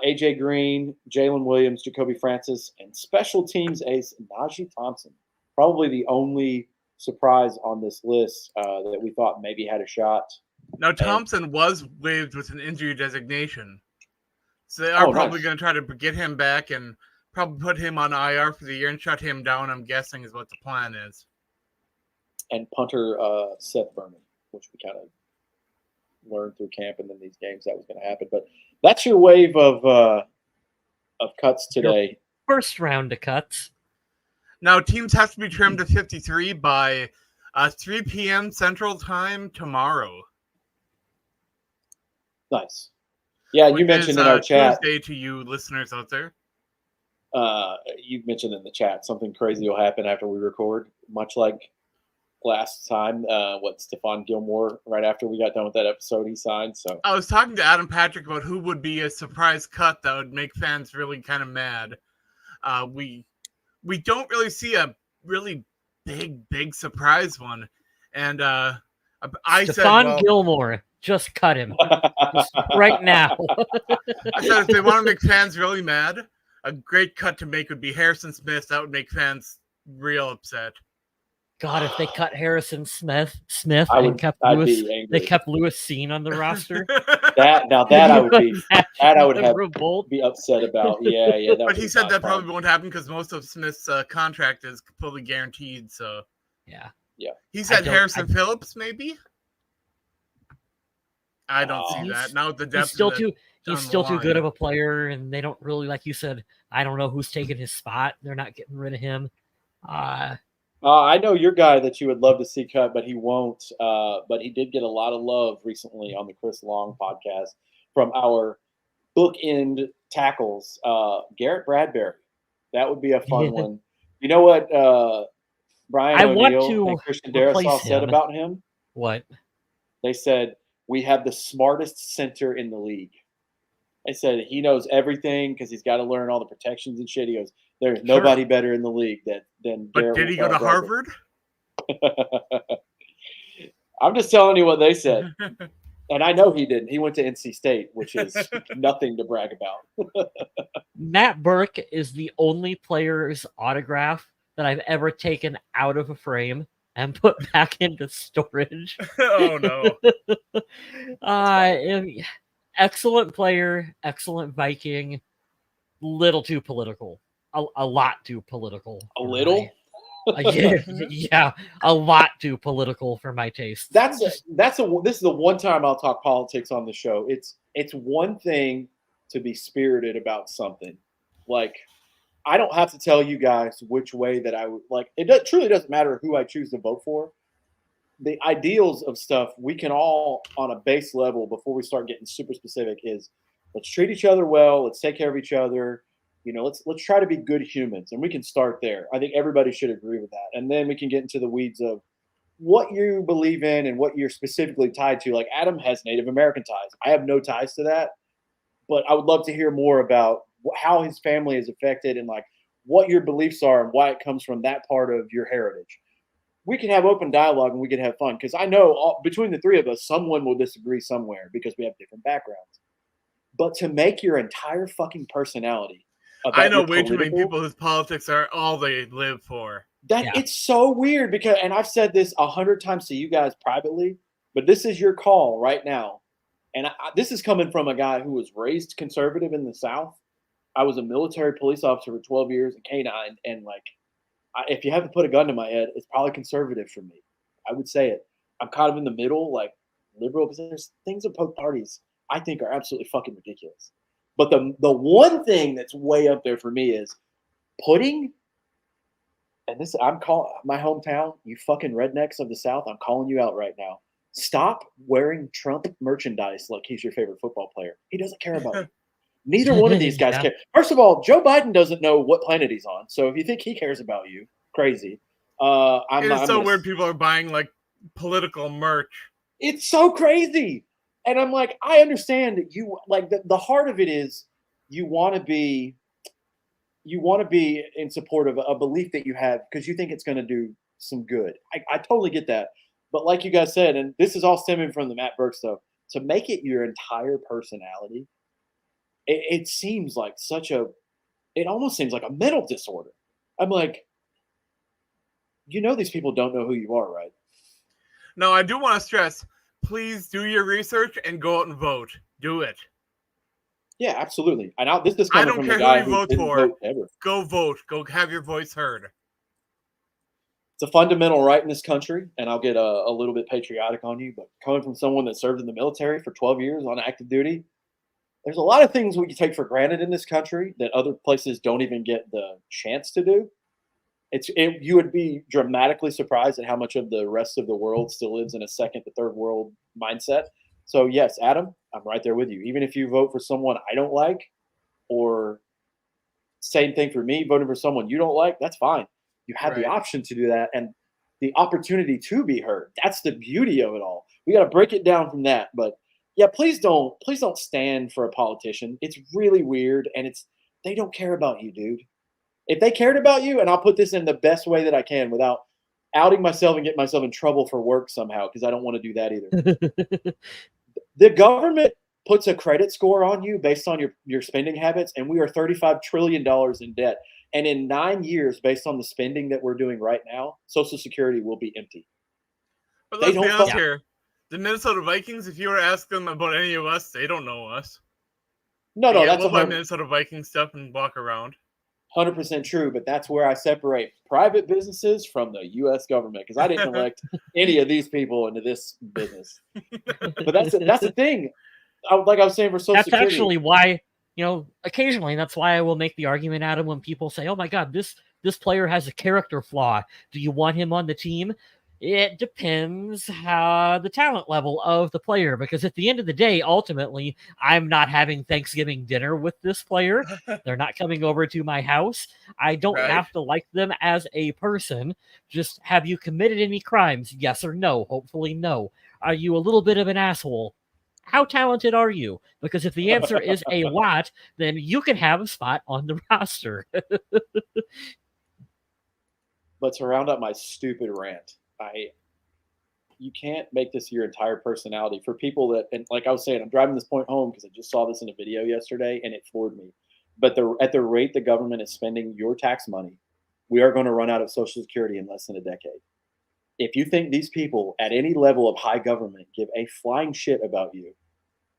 A.J. Green, Jalen Williams, Jacoby Francis, and special teams ace Najee Thompson. Probably the only surprise on this list that we thought maybe had a shot. Now, Thompson was waived with an injury designation. So they are probably going to try to get him back and probably put him on IR for the year and shut him down, I'm guessing, is what the plan is. And punter Seth Berman, which we kind of learned through camp and then these games that was going to happen. But that's your wave of cuts today. First round of cuts. Now, teams have to be trimmed to 53 by 3 p.m. Central Time tomorrow. Nice. Yeah, you mentioned in our chat. Tuesday to you listeners out there. You mentioned in the chat something crazy will happen after we record, much like last time. Stephon Gilmore, right after we got done with that episode, he signed. So I was talking to Adam Patrick about who would be a surprise cut that would make fans really kind of mad. We don't really see a really big surprise one, and I said, Stephon Gilmore. Just cut him right now. I said if they want to make fans really mad, a great cut to make would be Harrison Smith. That would make fans real upset. God, if they cut Harrison Smith I'd and kept be Lewis, angry. they kept Lewis Seen on the roster. That I would be revolt. be upset about. Yeah, that. But would he be said not that fun. probably won't happen because most of Smith's contract is fully guaranteed. So Yeah. He said Harrison Phillips, maybe. I don't see that. Now with the depth, he's still too good of a player, and they don't really, like you said, I don't know who's taking his spot. They're not getting rid of him. I know your guy that you would love to see cut, but he won't. But he did get a lot of love recently on the Chris Long podcast from our bookend tackles. Garrett Bradbury. That would be a fun one. You know what Brian O'Neill and Christian Darrisaw said about him? What? They said, we have the smartest center in the league. They said he knows everything because he's got to learn all the protections and shit. He goes, there's nobody better in the league than Garrett. But did he go to Harvard? I'm just telling you what they said. And I know he didn't. He went to NC State, which is nothing to brag about. Matt Burke is the only player's autograph that I've ever taken out of a frame and put back into storage. Oh, no. Excellent player, excellent Viking, little too political. A lot too political. A little? Yeah, a lot too political for my taste. This is the one time I'll talk politics on the show. It's one thing to be spirited about something. Like, I don't have to tell you guys which way that I would like. It truly doesn't matter who I choose to vote for. The ideals of stuff we can all, on a base level, before we start getting super specific, is let's treat each other well. Let's take care of each other. Let's try to be good humans, and we can start there. I think everybody should agree with that, and then we can get into the weeds of what you believe in and what you're specifically tied to. Like Adam has Native American ties. I have no ties to that, but I would love to hear more about how his family is affected and like what your beliefs are and why it comes from that part of your heritage. We can have open dialogue and we can have fun because I know between the three of us, someone will disagree somewhere because we have different backgrounds. But to make your entire fucking personality. I know way too many people whose politics are all they live for. It's so weird because, and I've said this 100 times to you guys privately, but this is your call right now. And this is coming from a guy who was raised conservative in the South. I was a military police officer for 12 years, a K-9, and like, if you have to put a gun to my head, it's probably conservative for me. I would say it. I'm kind of in the middle, like liberal, because there's things of both parties I think are absolutely fucking ridiculous. But the one thing that's way up there for me is putting, and this I'm calling my hometown, you fucking rednecks of the South, I'm calling you out right now. Stop wearing Trump merchandise like he's your favorite football player. He doesn't care about you. Neither one of these guys care. First of all, Joe Biden doesn't know what planet he's on. So if you think he cares about you, crazy. It's so weird people are buying like political merch. It's so crazy. And I'm like, I understand that you like the heart of it is you want to be in support of a belief that you have because you think it's going to do some good. I totally get that. But like you guys said, and this is all stemming from the Matt Burke stuff, to make it your entire personality, it seems like it almost seems like a mental disorder. I'm like, these people don't know who you are, right? No, I do want to stress, please do your research and go out and vote. Do it. Yeah, absolutely. And this is coming from the guy who didn't vote ever. Go vote. Go have your voice heard. It's a fundamental right in this country, and I'll get a little bit patriotic on you, but coming from someone that served in the military for 12 years on active duty, there's a lot of things we can take for granted in this country that other places don't even get the chance to do. You would be dramatically surprised at how much of the rest of the world still lives in a second to third world mindset. So yes, Adam, I'm right there with you. Even if you vote for someone I don't like, or same thing for me, voting for someone you don't like, that's fine. You have the option to do that and the opportunity to be heard. That's the beauty of it all. We got to break it down from that. But yeah, please don't stand for a politician. It's really weird, and they don't care about you, dude. If they cared about you, and I'll put this in the best way that I can without outing myself and getting myself in trouble for work somehow, because I don't want to do that either. The government puts a credit score on you based on your spending habits, and we are $35 trillion in debt. And in 9 years, based on the spending that we're doing right now, Social Security will be empty. But They let's be don't honest fuck- here. The Minnesota Vikings, if you were to ask them about any of us, they don't know us. No, Yeah, that's we'll buy 100%. Minnesota Vikings stuff and walk around. 100% true, but that's where I separate private businesses from the U.S. government because I didn't elect any of these people into this business. But that's the thing. Like I was saying for Social That's Security, actually why, occasionally that's why I will make the argument, Adam, when people say, "Oh my God, this player has a character flaw. Do you want him on the team?" It depends how the talent level of the player, because at the end of the day, ultimately, I'm not having Thanksgiving dinner with this player. They're not coming over to my house. I don't Right. have to like them as a person. Just, have you committed any crimes? Yes or no? Hopefully no. Are you a little bit of an asshole? How talented are you? Because if the answer is a lot, then you can have a spot on the roster. but to round up my stupid rant, you can't make this your entire personality for people that, and like I was saying, I'm driving this point home because I just saw this in a video yesterday and it floored me. But at the rate the government is spending your tax money, we are going to run out of Social Security in less than a decade. If you think these people at any level of high government give a flying shit about you,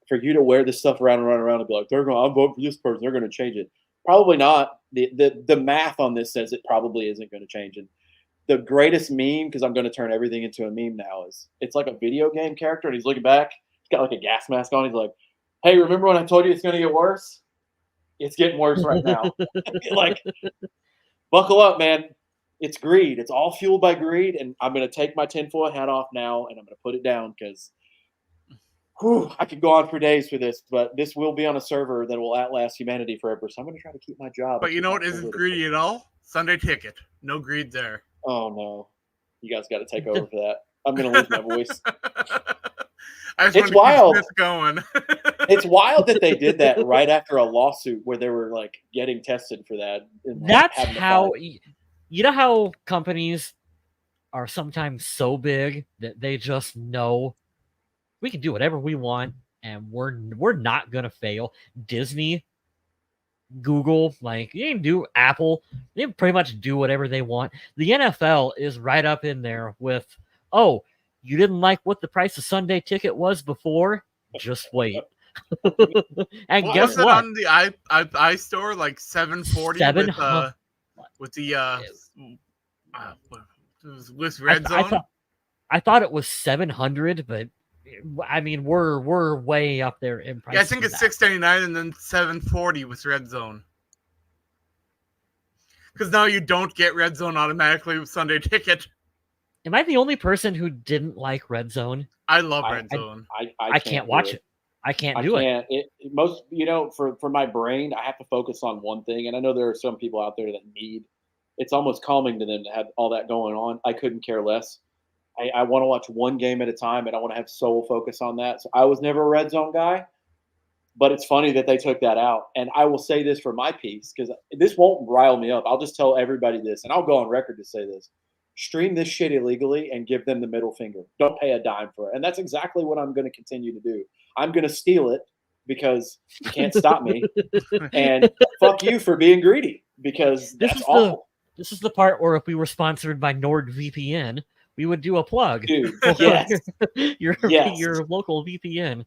for you to wear this stuff around and around and be like, I'm voting for this person, they're going to change it. Probably not. The math on this says it probably isn't going to change. And the greatest meme, because I'm going to turn everything into a meme now, is it's like a video game character and he's looking back. He's got like a gas mask on. He's like, hey, remember when I told you it's going to get worse? It's getting worse right now. Like, buckle up, man. It's greed. It's all fueled by greed. And I'm going to take my tinfoil hat off now and I'm going to put it down because I could go on for days for this, but this will be on a server that will outlast humanity forever. So I'm going to try to keep my job. But you know what isn't greedy at all? Sunday Ticket. No greed there. Oh, no. You guys got to take over for that. I'm going to lose my voice. It's wild. Keep this going. It's wild that they did that right after a lawsuit where they were like getting tested for that. And, like, That's how, you know how companies are sometimes so big that they just know we can do whatever we want and we're not going to fail. Disney, Google, like, you can do Apple, they can pretty much do whatever they want. The NFL is right up in there with, oh, you didn't like what the price of Sunday Ticket was before? Just wait. And what guess was it what? on the iStore? Like $740 with Red Zone? I thought it was 700, but I mean, we're way up there in price. Yeah, I think it's $699 and then $740 with Red Zone. Because now you don't get Red Zone automatically with Sunday Ticket. Am I the only person who didn't like Red Zone? I love Red Zone. I can't watch it. I can't do it. Most, for my brain, I have to focus on one thing. And I know there are some people out there that it's almost calming to them to have all that going on. I couldn't care less. I want to watch one game at a time, and I want to have sole focus on that. So I was never a Red Zone guy, but it's funny that they took that out. And I will say this for my piece, because this won't rile me up. I'll just tell everybody this, and I'll go on record to say this. Stream this shit illegally and give them the middle finger. Don't pay a dime for it. And that's exactly what I'm going to continue to do. I'm going to steal it because you can't stop me. And fuck you for being greedy, because that's awful. This is the part where if we were sponsored by NordVPN, we would do a plug. Dude, yes. your local VPN.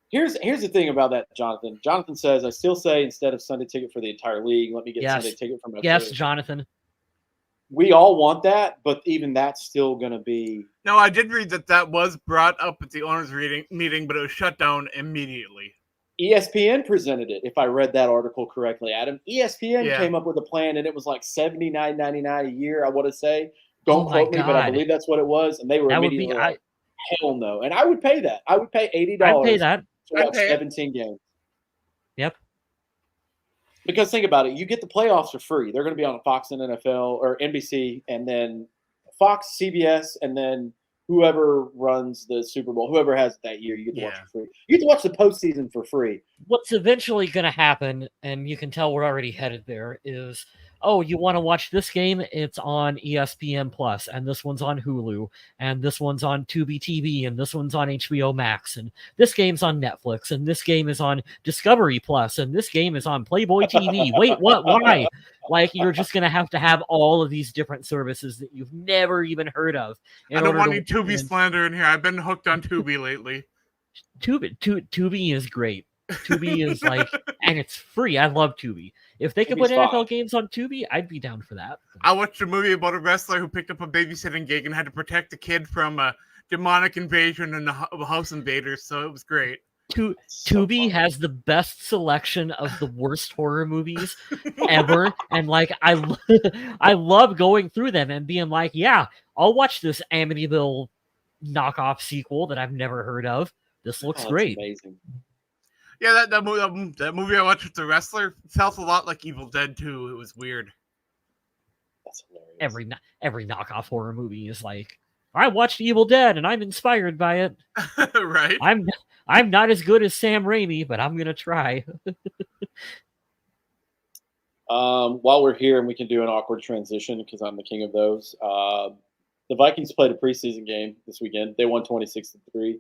Here's the thing about that, Jonathan. Jonathan says, I still say instead of Sunday Ticket for the entire league, let me get Sunday Ticket for my Yes, Jonathan. We all want that, but even that's still going to be... No, I did read that was brought up at the owners' meeting, but it was shut down immediately. ESPN presented it, if I read that article correctly, Adam. ESPN came up with a plan, and it was like $79.99 a year, I want to say. Don't quote me, but I believe that's what it was. And they were immediately like, hell no. And I would pay that. I would pay $80 I'd pay that. to watch 17 games. Yep. Because think about it. You get the playoffs for free. They're going to be on Fox and NFL or NBC, and then Fox, CBS, and then whoever runs the Super Bowl, whoever has it that year, you get to watch for free. You get to watch the postseason for free. What's eventually going to happen, and you can tell we're already headed there, is oh, you want to watch this game? It's on ESPN Plus, and this one's on Hulu, and this one's on Tubi TV, and this one's on HBO Max, and this game's on Netflix, and this game is on Discovery Plus, and this game is on Playboy TV. Wait, what? Why? Like, you're just going to have all of these different services that you've never even heard of. I don't want any Tubi slander in here. I've been hooked on Tubi lately. Tubi is great. Tubi is like, and it's free. I love Tubi. If they could put Tubi's NFL fine. games on Tubi, I'd be down for that. I watched a movie about a wrestler who picked up a babysitting gig and had to protect a kid from a demonic invasion and the house invaders, so it was great. Tubi has the best selection of the worst horror movies ever, and like I love going through them and being like, yeah, I'll watch this Amityville knockoff sequel that I've never heard of. This looks great. Amazing. Yeah, that movie I watched with the wrestler felt a lot like Evil Dead 2. It was weird. That's hilarious. Every knockoff horror movie is like, I watched Evil Dead and I'm inspired by it. Right? I'm not as good as Sam Raimi, but I'm gonna try. While we're here, and we can do an awkward transition because I'm the king of those. The Vikings played a preseason game this weekend. They won 26-3,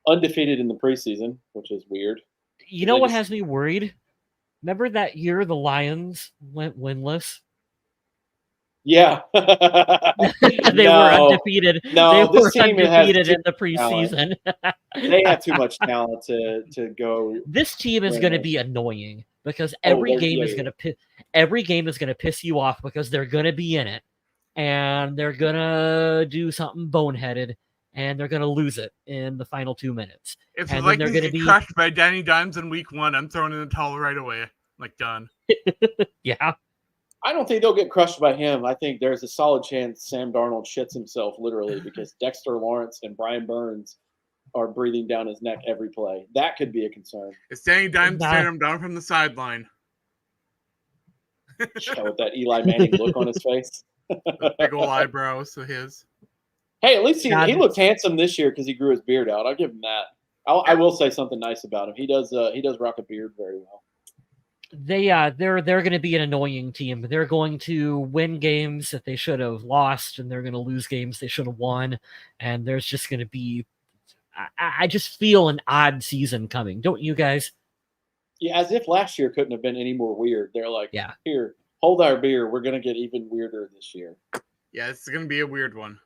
undefeated in the preseason, which is weird. You know what has me worried? Remember that year the Lions went winless? Yeah. They were undefeated. No, they were this team undefeated in the preseason. They have too much talent to go. This team is going to be annoying because every game is going to piss you off because they're going to be in it and they're going to do something boneheaded and they're going to lose it in the final 2 minutes. If the Vikings get crushed by Danny Dimes in week 1, I'm throwing in the towel right away. Like, done. Yeah. I don't think they'll get crushed by him. I think there's a solid chance Sam Darnold shits himself literally because Dexter Lawrence and Brian Burns are breathing down his neck every play. That could be a concern. It's Danny Dimes staring him down from the sideline. Yeah, with that Eli Manning look on his face. Big old eyebrows of his. Hey, at least he looks handsome this year because he grew his beard out. I'll give him that. I will say something nice about him. He does rock a beard very well. They're going to be an annoying team. They're going to win games that they should have lost, and they're going to lose games they should have won. And there's just going to be, I just feel an odd season coming, don't you guys? Yeah, as if last year couldn't have been any more weird. They're like, yeah, here, hold our beer. We're going to get even weirder this year. Yeah, it's going to be a weird one.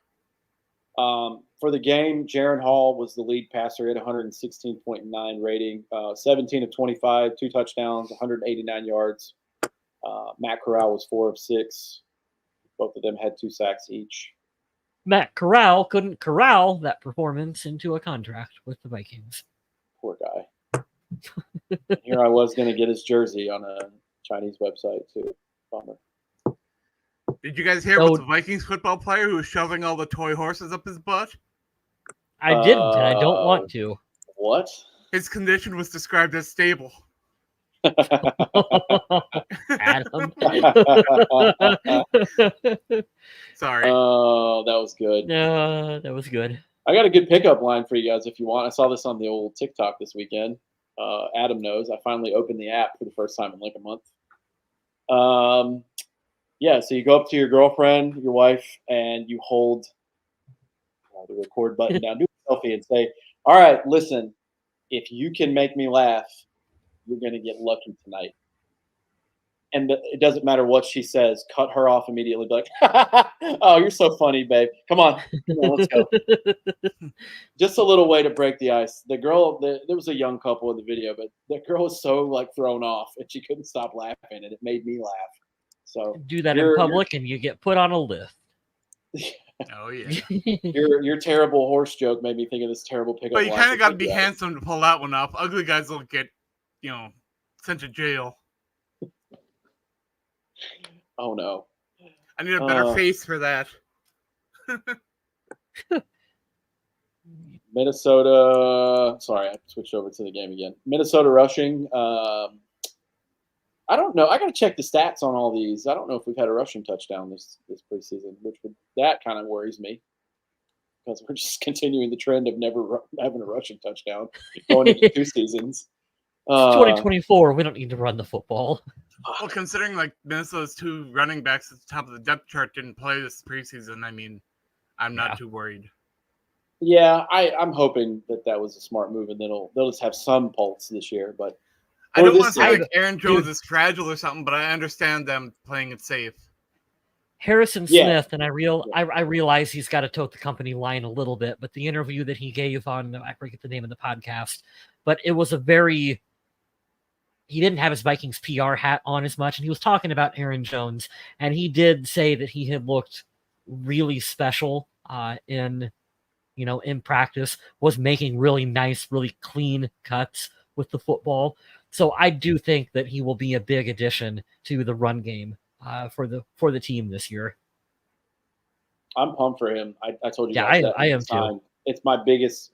For the game, Jaron Hall was the lead passer at 116.9 rating, 17 of 25, 2 touchdowns, 189 yards. Matt Corral was 4 of 6. Both of them had 2 sacks each. Matt Corral couldn't corral that performance into a contract with the Vikings. Poor guy. Here I was going to get his jersey on a Chinese website, too. Bummer. Did you guys hear about the Vikings football player who was shoving all the toy horses up his butt? I didn't, and I don't want to. What? His condition was described as stable. Adam. Sorry. Oh, that was good. No, that was good. I got a good pickup line for you guys if you want. I saw this on the old TikTok this weekend. Adam knows. I finally opened the app for the first time in like a month. Yeah, so you go up to your girlfriend, your wife, and you hold the record button down, do a selfie, and say, all right, listen, if you can make me laugh, you're going to get lucky tonight. And it doesn't matter what she says. Cut her off immediately. Be like, oh, you're so funny, babe. Come on, let's go. Just a little way to break the ice. The girl, there was a young couple in the video, but the girl was so like thrown off, and she couldn't stop laughing, and it made me laugh. So do that in public, and you get put on a lift. Oh yeah. Your terrible horse joke made me think of this terrible pickup. But you kind of got to be handsome to pull that one off. Ugly guys will get, sent to jail. Oh no! I need a better face for that. Minnesota. Sorry, I switched over to the game again. Minnesota rushing. I don't know. I got to check the stats on all these. I don't know if we've had a rushing touchdown this preseason, that kind of worries me because we're just continuing the trend of never having a rushing touchdown going into 2 seasons. 2024. We don't need to run the football. Well, considering like Minnesota's 2 running backs at the top of the depth chart didn't play this preseason, I mean, I'm not too worried. Yeah, I'm hoping that was a smart move, and they'll just have some pulse this year. But I don't want to say like Aaron Jones is fragile or something, but I understand them playing it safe. Harrison Smith, and I realize he's got to tote the company line a little bit, but the interview that he gave on, I forget the name of the podcast, but it was he didn't have his Vikings PR hat on as much, and he was talking about Aaron Jones, and he did say that he had looked really special in practice, was making really nice, really clean cuts with the football. So I do think that he will be a big addition to the run game for the team this year. I'm pumped for him. I told you. Yeah, I am too. It's my biggest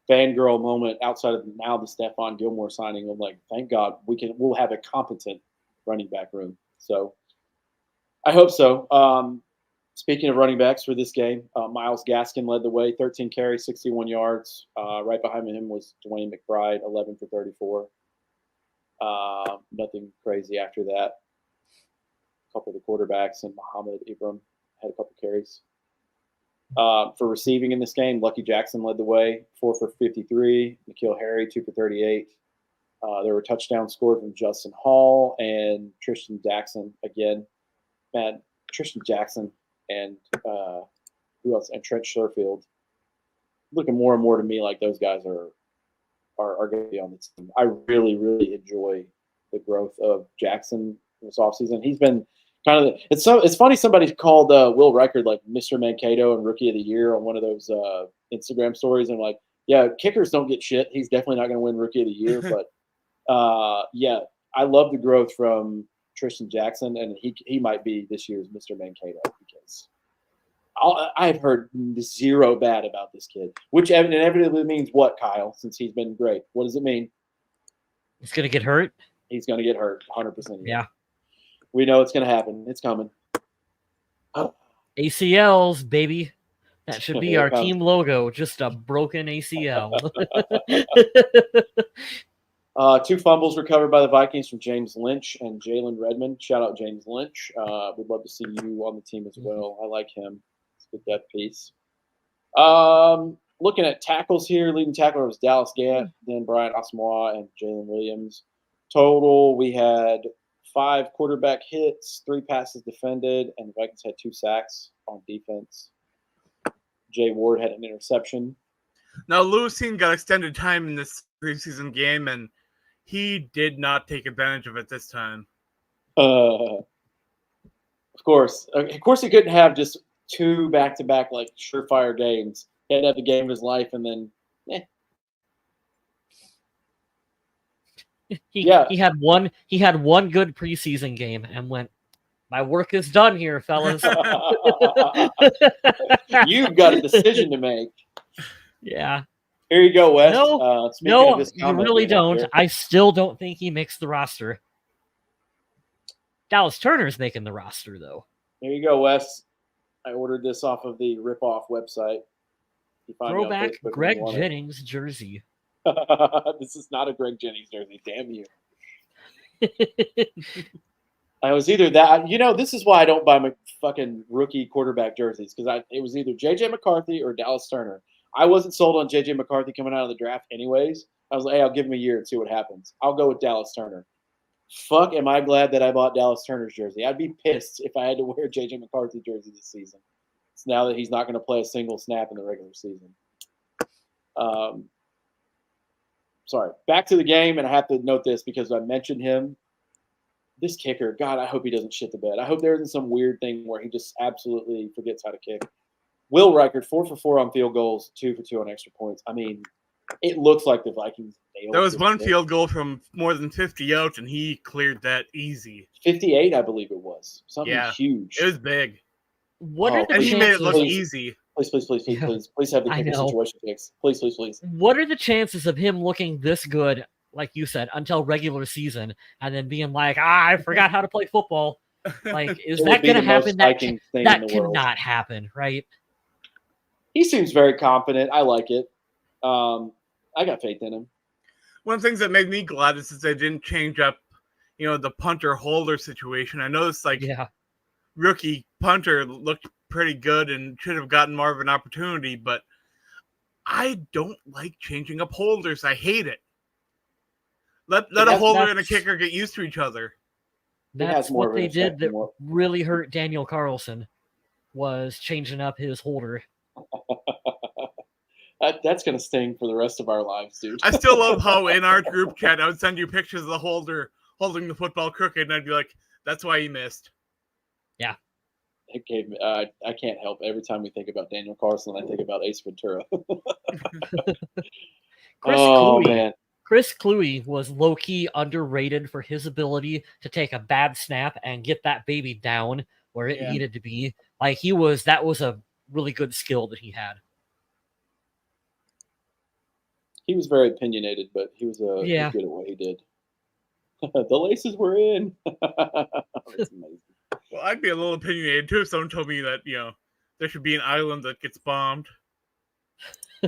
fangirl moment outside of now the Stephon Gilmore signing. I'm like, thank God we'll have a competent running back room. So I hope so. Speaking of running backs for this game, Myles Gaskin led the way, 13 carries, 61 yards. Right behind him was Dwayne McBride, 11 for 34. Nothing crazy after that. A couple of the quarterbacks and Muhammad Ibrahim had a couple carries. For receiving in this game, Lucky Jackson led the way, 4 for 53. N'Keal Harry, 2 for 38. There were touchdowns scored from Justin Hall and Tristan Jackson again. Man, Tristan Jackson and who else? And Trent Sherfield. Looking more and more to me like those guys are going to be on the team. I really, really enjoy the growth of Jackson this offseason. He's been kind of it's funny somebody called Will Reichard like Mr. Mankato and Rookie of the Year on one of those Instagram stories, and like, yeah, kickers don't get shit. He's definitely not going to win Rookie of the Year, but yeah, I love the growth from Tristan Jackson, and he might be this year's Mr. Mankato because I've heard zero bad about this kid, which inevitably means what, Kyle? Since he's been great, what does it mean? He's going to get hurt. He's going to get hurt, 100%. Yeah. We know it's going to happen. It's coming. Oh. ACLs, baby. That should be our team logo. Just a broken ACL. 2 fumbles recovered by the Vikings from James Lynch and Jalen Redmond. Shout out James Lynch. We'd love to see you on the team as well. I like him. It's a good depth piece. Looking at tackles here, leading tackler was Dallas Gant, then Brian Asamoah and Jalen Williams. Total, we had 5 quarterback hits, 3 passes defended, and the Vikings had 2 sacks on defense. Jay Ward had an interception. Now, Lewisine got extended time in this preseason game, and he did not take advantage of it this time. Of course, he couldn't have just 2 back-to-back like surefire games. He had to have the game of his life, and then He had one good preseason game and went, my work is done here, fellas. You've got a decision to make. Yeah. Here you go, Wes. No, you really don't. Here. I still don't think he makes the roster. Dallas Turner's making the roster, though. There you go, Wes. I ordered this off of the rip-off website. Throwback Greg Jennings jersey. This is not a Greg Jennings jersey. Damn you. I was either that. This is why I don't buy my fucking rookie quarterback jerseys, because it was either J.J. McCarthy or Dallas Turner. I wasn't sold on J.J. McCarthy coming out of the draft anyways. I was like, hey, I'll give him a year and see what happens. I'll go with Dallas Turner. Fuck, am I glad that I bought Dallas Turner's jersey. I'd be pissed if I had to wear J.J. McCarthy jersey this season. It's now that he's not going to play a single snap in the regular season. Sorry. Back to the game, and I have to note this because I mentioned him. This kicker, God, I hope he doesn't shit the bed. I hope there isn't some weird thing where he just absolutely forgets how to kick. Will Reichard, 4 for 4 on field goals, 2 for 2 on extra points. I mean, it looks like the Vikings nailed. There was one field goal from more than 50 out, and he cleared that easy. 58, I believe it was. Something huge. It was big. And he made it look easy. Please have the kicker situation fixed. Please. What are the chances of him looking this good, like you said, until regular season, and then being like, I forgot how to play football? Like, is that going to happen? That cannot happen, right? He seems very confident. I like it. I got faith in him. One of the things that made me glad is that they didn't change up the punter holder situation. I know it's like Yeah. rookie punter looked pretty good and should have gotten more of an opportunity, but I don't like changing up holders. I hate it. Let a holder and a kicker get used to each other. That's what they did that really hurt Daniel Carlson, was changing up his holder. That's going to sting for the rest of our lives, dude. I still love how in our group chat, I would send you pictures of the holder holding the football crooked, and I'd be like, that's why he missed. Yeah. It gave me, I can't help. Every time we think about Daniel Carlson, I think about Ace Ventura. Chris Cluey was low-key underrated for his ability to take a bad snap and get that baby down where it needed to be. Like, that was a really good skill that he had. He was very opinionated, but he was good at what he did. The laces were in. That's amazing. Well, I'd be a little opinionated too if someone told me that, there should be an island that gets bombed.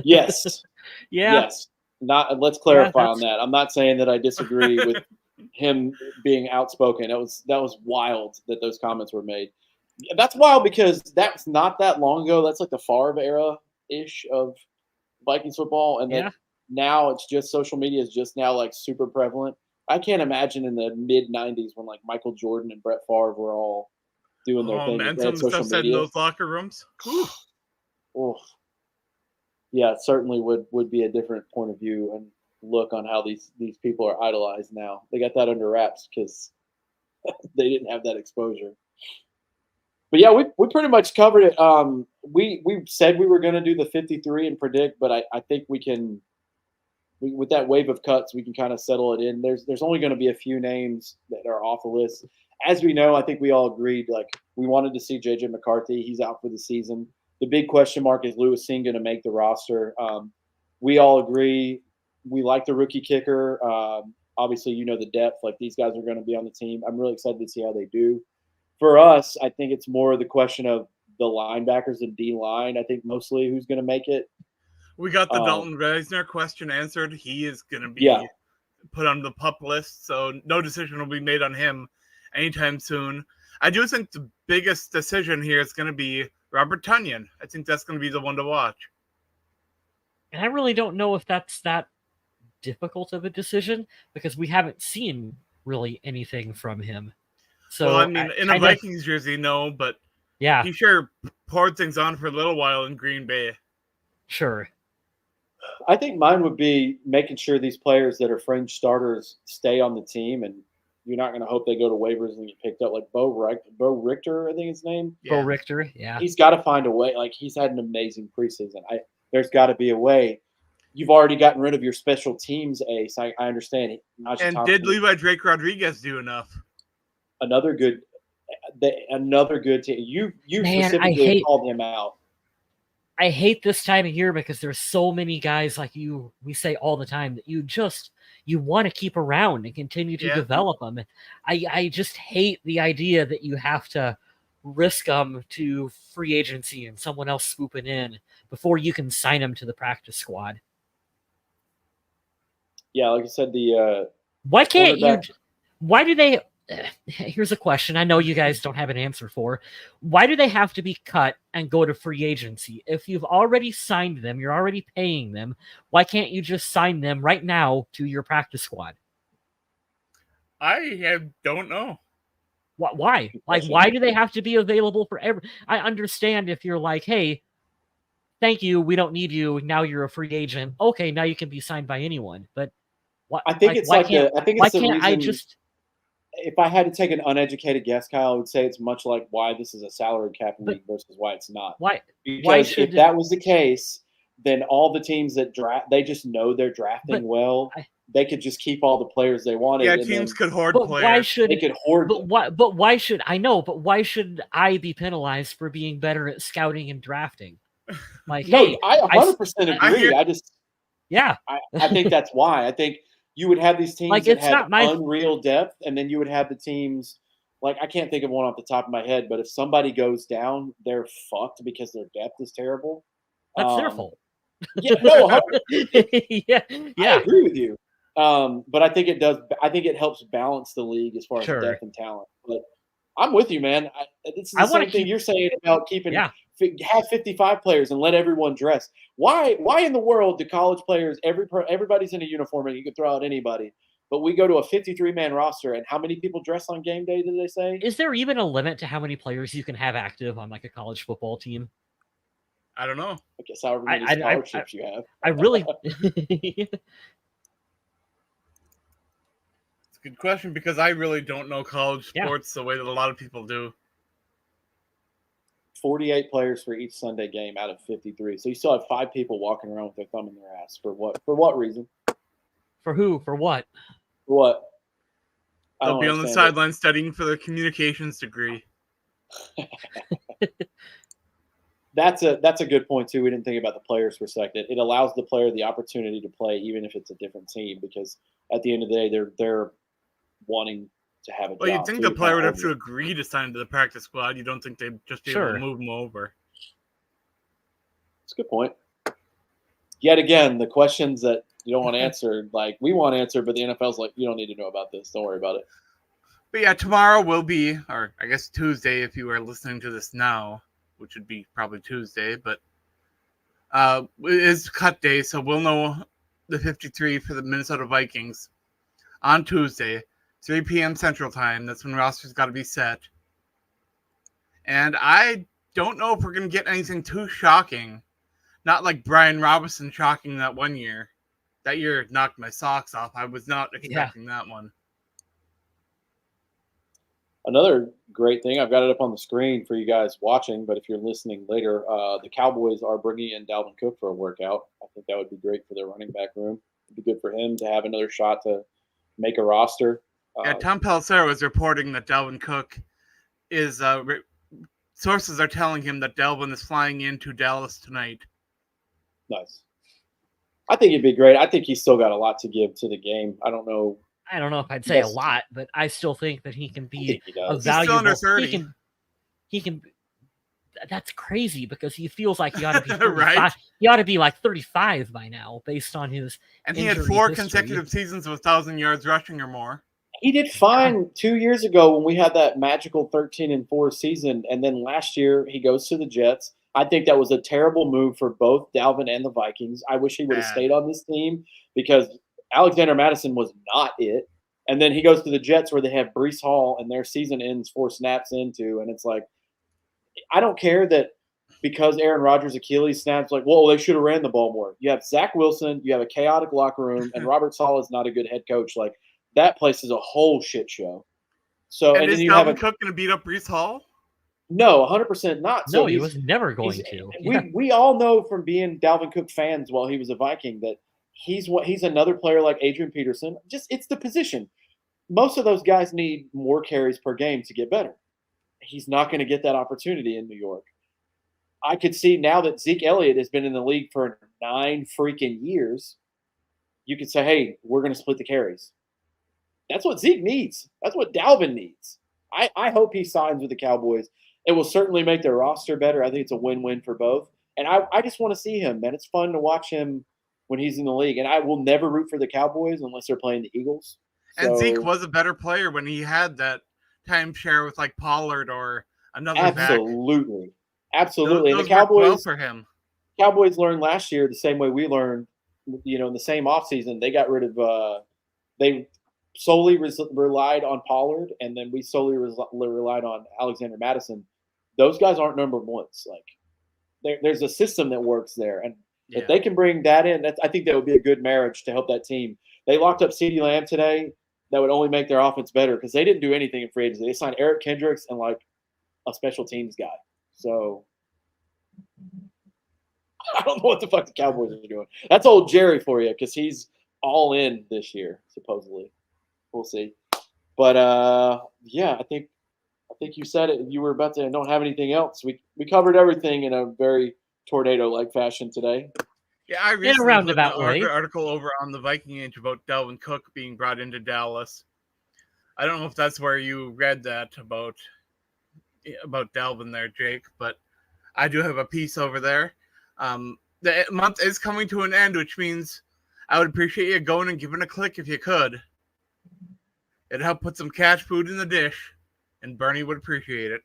Yes. Yes. Let's clarify on that. I'm not saying that I disagree with him being outspoken. That was wild that those comments were made. That's wild because that's not that long ago. That's like the Favre era-ish of Vikings football. And then now it's just social media is just now like super prevalent. I can't imagine in the mid-90s when like Michael Jordan and Brett Favre were all doing their thing. Man, some of the stuff said in those locker rooms. Oh. Yeah, it certainly would be a different point of view and look on how these people are idolized now. They got that under wraps because they didn't have that exposure. But yeah, we pretty much covered it. We said we were going to do the 53 and predict, but I think we can. With that wave of cuts, we can kind of settle it in. There's only going to be a few names that are off the list. As we know, I think we all agreed, like, we wanted to see J.J. McCarthy. He's out for the season. The big question mark is Lewis Singh going to make the roster. We all agree. We like the rookie kicker. Obviously, the depth. Like, these guys are going to be on the team. I'm really excited to see how they do. For us, I think it's more the question of the linebackers and D-line. I think mostly who's going to make it. We got the Dalton Reisner question answered. He is going to be put on the PUP list, so no decision will be made on him anytime soon. I do think the biggest decision here is going to be Robert Tonyan. I think that's going to be the one to watch. And I really don't know if that's that difficult of a decision because we haven't seen really anything from him. So, well, I mean, in a Vikings jersey, no, but he sure poured things on for a little while in Green Bay. Sure. I think mine would be making sure these players that are fringe starters stay on the team, and you're not going to hope they go to waivers and get picked up. Like Bo Richter, I think his name. Yeah. Bo Richter, yeah. He's got to find a way. Like, he's had an amazing preseason. There's got to be a way. You've already gotten rid of your special teams ace. I understand. And did Levi Drake Rodriguez do enough? Another good team. You specifically called him out. I hate this time of year because there's so many guys like we say all the time that you want to keep around and continue to develop them. I just hate the idea that you have to risk them to free agency and someone else swooping in before you can sign them to the practice squad. Yeah, like I said, why do they here's a question I know you guys don't have an answer for. Why do they have to be cut and go to free agency? If you've already signed them, you're already paying them, why can't you just sign them right now to your practice squad? I don't know. Why? Like, why do they have to be available for I understand if you're like, hey, thank you, we don't need you, now you're a free agent. Okay, now you can be signed by anyone. But if I had to take an uneducated guess, Kyle, I would say it's much like why this is a salary cap league versus why it's not. Because if that was the case, then all the teams that draft, they just know they're drafting well. They could just keep all the players they wanted. Yeah, teams could hoard players. They could hoard them. But why should I be penalized for being better at scouting and drafting? Like, no, I 100% agree. I think that's why. I think you would have these teams that have unreal depth, and then you would have the teams like, I can't think of one off the top of my head, but if somebody goes down, they're fucked because their depth is terrible. That's their fault. Yeah, no, I agree with you. But I think it does. I think it helps balance the league as far as Sure. depth and talent. But I'm with you, man. This is I the wanna same thing keep- you're saying about keeping Yeah. have 55 players and let everyone dress. Why in the world do college players everybody's in a uniform and you can throw out anybody, but we go to a 53-man roster and how many people dress on game day? Did they say? Is there even a limit to how many players you can have active on like a college football team? I don't know. I guess however many I- scholarships you have. I really It's a good question because I really don't know college Yeah. sports the way that a lot of people do. 48 players for each Sunday game out of 53. So you still have 5 people walking around with their thumb in their ass. For what? For what reason? for who? For what? For what? I They'll don't be on the understand it. sideline studying for their communications degree. That's a good point too. We didn't think about the player's perspective. It allows the player the opportunity to play even if it's a different team, because at the end of the day they're wanting to have a Well, job. you'd think too, the player would have kinda to agree to sign to the practice squad. You don't think they'd just be able Sure. to move him over. It's a good point. Yet again, the questions that you don't want answered, like we want answered, but the NFL's like, you don't need to know about this. Don't worry about it. But yeah, tomorrow will be, or I guess Tuesday if you are listening to this now, which would be probably Tuesday, but it is cut day, so we'll know the 53 for the Minnesota Vikings on Tuesday, 3 p.m. Central Time. That's when rosters got to be set. And I don't know if we're going to get anything too shocking. Not like Brian Robinson shocking that one year. That year knocked my socks off. I was not expecting that one. Another great thing, I've got it up on the screen for you guys watching, but if you're listening later, the Cowboys are bringing in Dalvin Cook for a workout. I think that would be great for their running back room. It'd be good for him to have another shot to make a roster. Yeah, Tom Pelissero was reporting that Dalvin Cook is sources are telling him that Dalvin is flying into Dallas tonight. Nice. I think it'd be great. I think he's still got a lot to give to the game. I don't know if I'd say Yes. a lot, but I still think that he can I be think he a does. He's still valuable. under 30. He can. That's crazy because he feels like he ought to be 35. Right? He ought to be like 35 by now, based on his. And he had injury 4 history. consecutive seasons of 1,000 yards rushing or more. He did fine 2 years ago when we had that magical 13-4 season, and then last year he goes to the Jets. I think that was a terrible move for both Dalvin and the Vikings. I wish he would have Bad. stayed on this team because Alexander Madison was not it. And then he goes to the Jets where they have Breece Hall and their season ends 4 snaps into, and it's like, I don't care that because Aaron Rodgers' Achilles snaps, like, whoa, they should have ran the ball more. You have Zach Wilson, you have a chaotic locker room, and Robert Saleh is not a good head coach. Like, that place is a whole shit show. So, And and is then you have Dalvin Cook going to beat up Breece Hall? no, 100% not. So No, he he's- was never going he's- to. We all know from being Dalvin Cook fans while he was a Viking that he's another player like Adrian Peterson. Just it's the position. Most of those guys need more carries per game to get better. He's not going to get that opportunity in New York. I could see now that Zeke Elliott has been in the league for 9 freaking years. You could say, hey, we're going to split the carries. That's what Zeke needs. That's what Dalvin needs. I hope he signs with the Cowboys. It will certainly make their roster better. I think it's a win-win for both. And I just want to see him, man. It's fun to watch him when he's in the league. And I will never root for the Cowboys unless they're playing the Eagles. And Zeke So- was a better player when he had that timeshare with like Pollard or another back. Absolutely. Absolutely. Those And the worked well Cowboys for him. Cowboys learned last year the same way we learned, in the same offseason. They got rid of they solely relied on Pollard, and then we solely relied on Alexander Madison. Those guys aren't number ones. Like there's a system that works there. And if they can bring that in, I think that would be a good marriage to help that team. They locked up CeeDee Lamb today. That would only make their offense better because they didn't do anything in free agency. They signed Eric Kendricks and like a special teams guy. So I don't know what the fuck the Cowboys are doing. That's old Jerry for you because he's all in this year, supposedly. We'll see. But yeah, I think you said it. You were about to don't have anything else. We covered everything in a very tornado-like fashion today. Yeah, I recently roundabout put an way. article over on the Viking Age about Dalvin Cook being brought into Dallas. I don't know if that's where you read that about Dalvin there, Jake, but I do have a piece over there. The month is coming to an end, which means I would appreciate you going and giving a click if you could. It'd help put some cat food in the dish, and Bernie would appreciate it.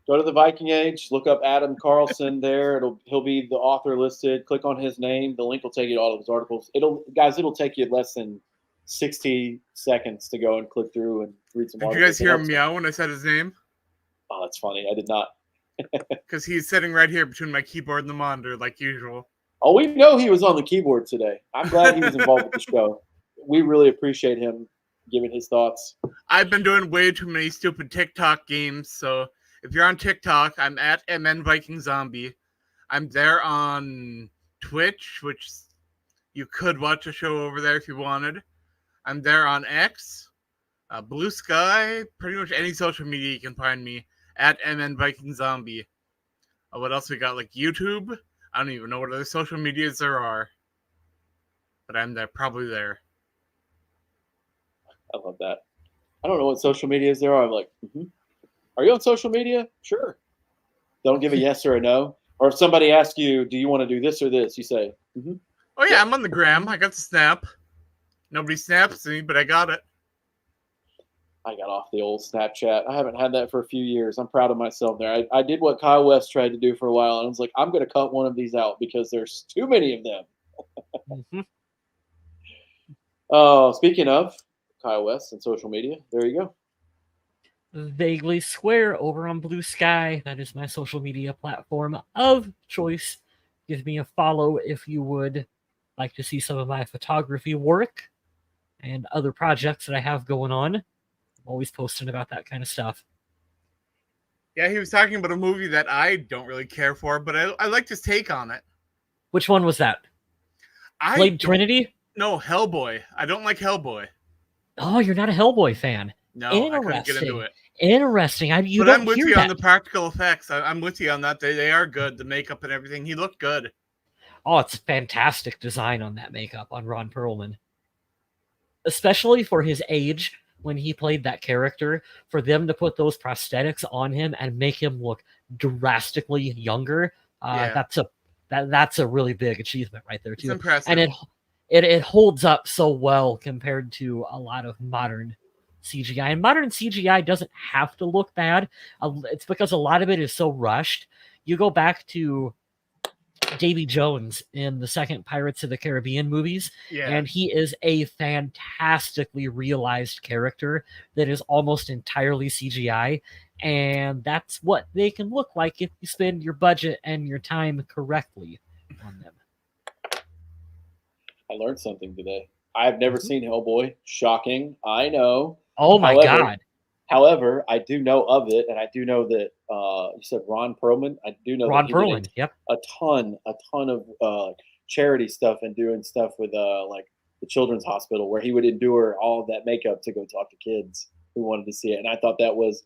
Go to the Viking Age, look up Adam Carlson there. He'll be the author listed. Click on his name. The link will take you to all of his articles. It'll take you less than 60 seconds to go and click through and read some articles. Did you guys hear him meow when I said his name? Oh, that's funny. I did not. Because he's sitting right here between my keyboard and the monitor, like usual. Oh, we know he was on the keyboard today. I'm glad he was involved with the show. We really appreciate him giving his thoughts. I've been doing way too many stupid TikTok games, so if you're on TikTok, I'm at MNVikingZombie. I'm there on Twitch, which you could watch a show over there if you wanted. I'm there on X, Blue Sky, pretty much any social media you can find me at MNVikingZombie. What else we got? Like YouTube? I don't even know what other social medias there are. But I'm there, probably there. I love that. I don't know what social medias there are. I'm like, Are you on social media? Sure. Don't give a yes or a no. Or if somebody asks you, do you want to do this or this? You say, Oh, yeah, I'm on the gram. I got the snap. Nobody snaps me, but I got it. I got off the old Snapchat. I haven't had that for a few years. I'm proud of myself there. I did what Kyle West tried to do for a while, and I was like, I'm going to cut one of these out because there's too many of them. Speaking of Kyle West and social media, there you go. Vaguely Square over on Blue Sky. That is my social media platform of choice. Give me a follow if you would like to see some of my photography work and other projects that I have going on. I'm always posting about that kind of stuff. Yeah, he was talking about a movie that I don't really care for, but I liked his take on it. Which one was that? Blade Trinity? No, Hellboy. I don't like Hellboy. Oh, you're not a Hellboy fan. No, I couldn't get into it. Interesting. I'm with you on the practical effects. I'm with you on that. They are good. The makeup and everything. He looked good. Oh, it's fantastic design on that makeup on Ron Perlman. Especially for his age when he played that character. For them to put those prosthetics on him and make him look drastically younger, that's a really big achievement right there too. It's impressive. And it holds up so well compared to a lot of modern CGI. And modern CGI doesn't have to look bad. It's because a lot of it is so rushed. You go back to Davy Jones in the second Pirates of the Caribbean movies, and he is a fantastically realized character that is almost entirely CGI, and that's what they can look like if you spend your budget and your time correctly on them. I learned something today. I've never seen Hellboy. Shocking. I know. Oh my God. However, I do know of it, and I do know that you said Ron Perlman. I do know Ron that Perlman. Yep. A ton of charity stuff and doing stuff with like the Children's Hospital, where he would endure all of that makeup to go talk to kids who wanted to see it. And I thought that was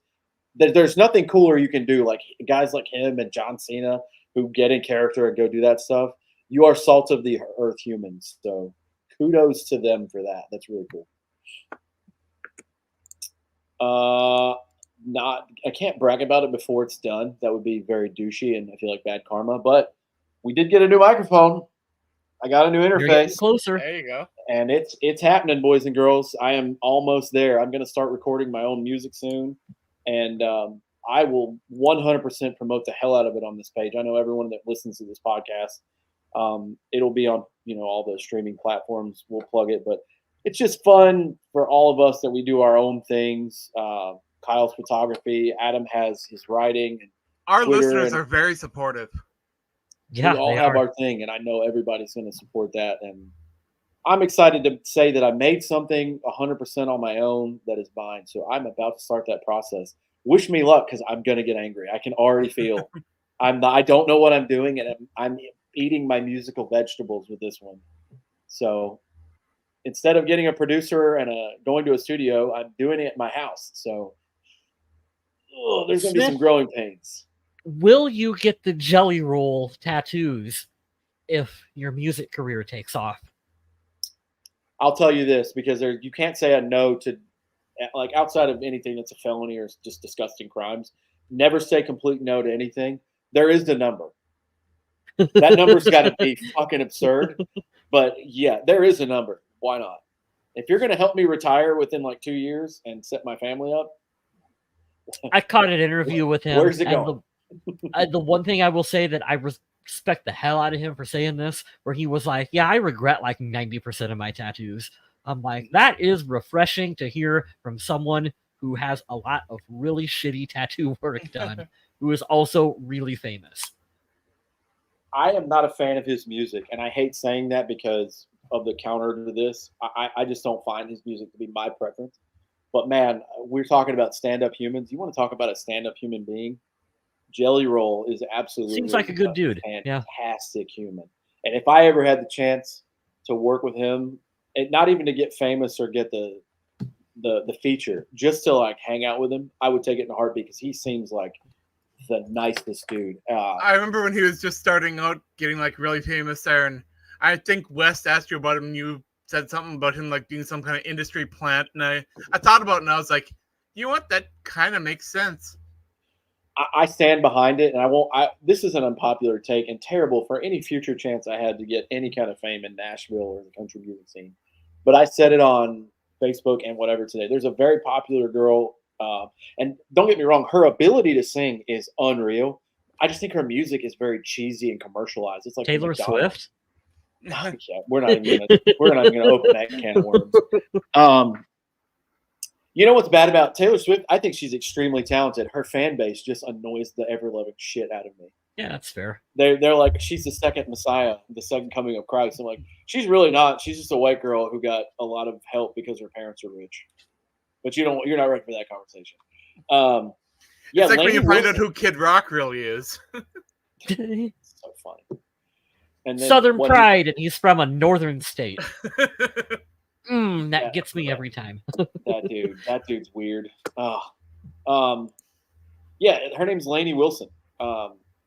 there's nothing cooler you can do. Like guys like him and John Cena who get in character and go do that stuff. You are salt of the earth humans. So kudos to them for that. That's really cool. I can't brag about it before it's done. That would be very douchey and I feel like bad karma. But we did get a new microphone. I got a new interface. You're getting closer. There you go. And it's happening, boys and girls. I am almost there. I'm going to start recording my own music soon, and I will 100% promote the hell out of it on this page. I know everyone that listens to this podcast. It'll be on all the streaming platforms. We'll plug it, but it's just fun for all of us that we do our own things. Kyle's photography, Adam has his writing. And our Twitter, listeners are very supportive. Yeah, we all have our thing, and I know everybody's going to support that. And I'm excited to say that I made something 100% on my own that is mine. So I'm about to start that process. Wish me luck because I'm going to get angry. I can already feel I don't know what I'm doing, and I'm eating my musical vegetables with this one. So instead of getting a producer and going to a studio, I'm doing it at my house. So there's going to be some growing pains. Will you get the Jelly Roll tattoos if your music career takes off? I'll tell you this, because you can't say a no to, like, outside of anything that's a felony or just disgusting crimes. Never say complete no to anything. There is the number. That number's got to be fucking absurd. But yeah, there is a number. Why not? If you're going to help me retire within like 2 years and set my family up, I caught an interview with him. Where's it and going? The one thing I will say that I respect the hell out of him for saying this, where he was like, yeah, I regret like 90% of my tattoos. I'm like, that is refreshing to hear from someone who has a lot of really shitty tattoo work done, who is also really famous. I am not a fan of his music, and I hate saying that because of the counter to this. I just don't find his music to be my preference. But man, we're talking about stand-up humans. You want to talk about a stand-up human being? Jelly Roll is absolutely Seems like a good dude. Fantastic human. And if I ever had the chance to work with him, and not even to get famous or get the feature, just to like hang out with him, I would take it in a heartbeat because he seems like the nicest dude. I remember when he was just starting out, getting like really famous there, and I think Wes asked you about him. You said something about him like being some kind of industry plant, and I thought about it, and I was like, you know what, that kind of makes sense. I stand behind it, and I won't. This is an unpopular take and terrible for any future chance I had to get any kind of fame in Nashville or the country music scene. But I said it on Facebook and whatever today. There's a very popular girl, and don't get me wrong, her ability to sing is unreal. I just think her music is very cheesy and commercialized. It's like Taylor Swift. Yeah, we're not even gonna open that can of worms. You know what's bad about Taylor Swift? I think she's extremely talented. Her fan base just annoys the ever-loving shit out of me. Yeah, that's fair. They're like, she's the second Messiah, the second coming of Christ. I'm like, she's really not. She's just a white girl who got a lot of help because her parents are rich. But you're not ready for that conversation. Yeah, it's like Lainey when you find Wilson. out who Kid Rock really is. So funny. And then Southern pride, and he's from a northern state. That gets me that, every time. that dude's weird. Yeah, her name's Lainey Wilson.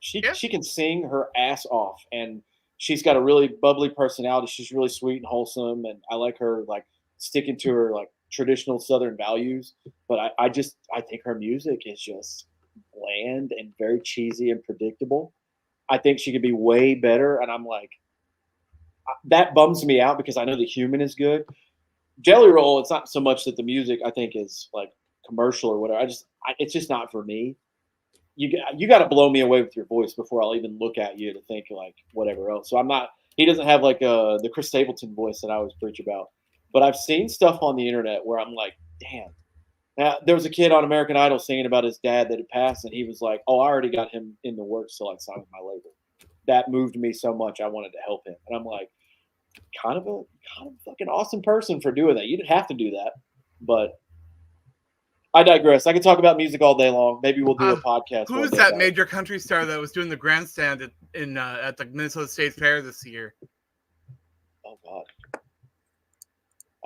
She can sing her ass off, and she's got a really bubbly personality. She's really sweet and wholesome, and I like her like sticking to her like traditional Southern values. But I think her music is just bland and very cheesy and predictable. I think she could be way better, and I'm like, that bums me out because I know the human is good. Jelly Roll, it's not so much that the music I think is like commercial or whatever. It's just not for me. You got to blow me away with your voice before I'll even look at you to think like whatever else. So I'm not. He doesn't have like the Chris Stapleton voice that I always preach about. But I've seen stuff on the internet where I'm like, damn. Now, there was a kid on American Idol singing about his dad that had passed, and he was like, "Oh, I already got him in the works to like sign with my label." That moved me so much. I wanted to help him, and I'm like, kind of a fucking awesome person for doing that. You didn't have to do that, but I digress. I could talk about music all day long. Maybe we'll do a podcast. Who is that major country star that was doing the grandstand at the Minnesota State Fair this year? Oh God,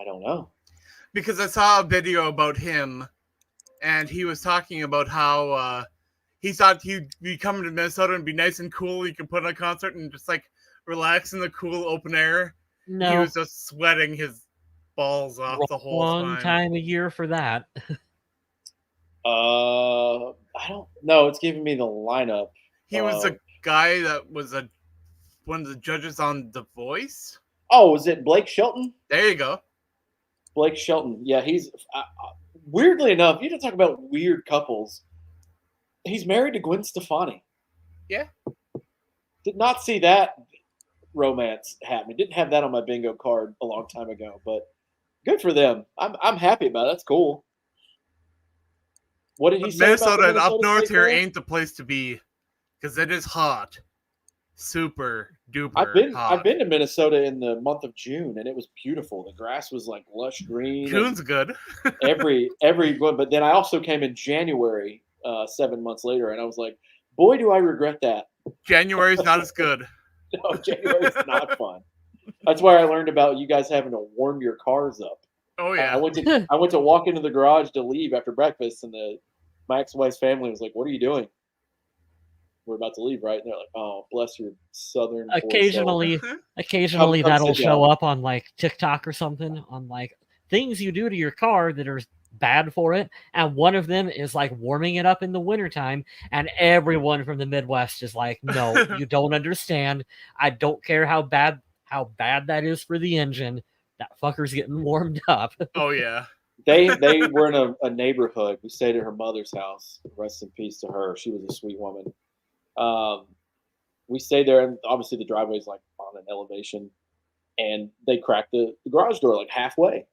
I don't know. Because I saw a video about him, and he was talking about how he thought he'd be coming to Minnesota and be nice and cool. He could put on a concert and just like relax in the cool open air. No. He was just sweating his balls off the whole Long time of year for that. I don't know. It's giving me the lineup. He was a guy that was one of the judges on The Voice. Oh, was it Blake Shelton? There you go. Blake Shelton. Yeah, he's weirdly enough. You don't talk about weird couples. He's married to Gwen Stefani. Yeah. Did not see that romance happening. Didn't have that on my bingo card a long time ago, but good for them. I'm happy about it. That's cool. What did he say? Minnesota and up north State here Fair? ain't the place to be because it is hot. Super duper hot. I've been to Minnesota in the month of June, and it was beautiful. The grass was like lush green. June's good. every one, but then I also came in January 7 months later, and I was like, boy, do I regret that. January's not as good. No, January's not fun. That's why I learned about you guys having to warm your cars up. Oh yeah. I went to walk into the garage to leave after breakfast, and my ex-wife's family was like, "What are you doing?" We're about to leave, right? And they're like, "Oh, bless your southern." Occasionally Come that'll sit show down. up on like TikTok or something on like things you do to your car that are bad for it, and one of them is like warming it up in the wintertime, and everyone from the Midwest is like, no, you don't understand. I don't care how bad that is for the engine. That fucker's getting warmed up. Oh yeah. They were in a neighborhood. We stayed at her mother's house. Rest in peace to her. She was a sweet woman. We stayed there, and obviously the driveway's like on an elevation, and they cracked the garage door like halfway.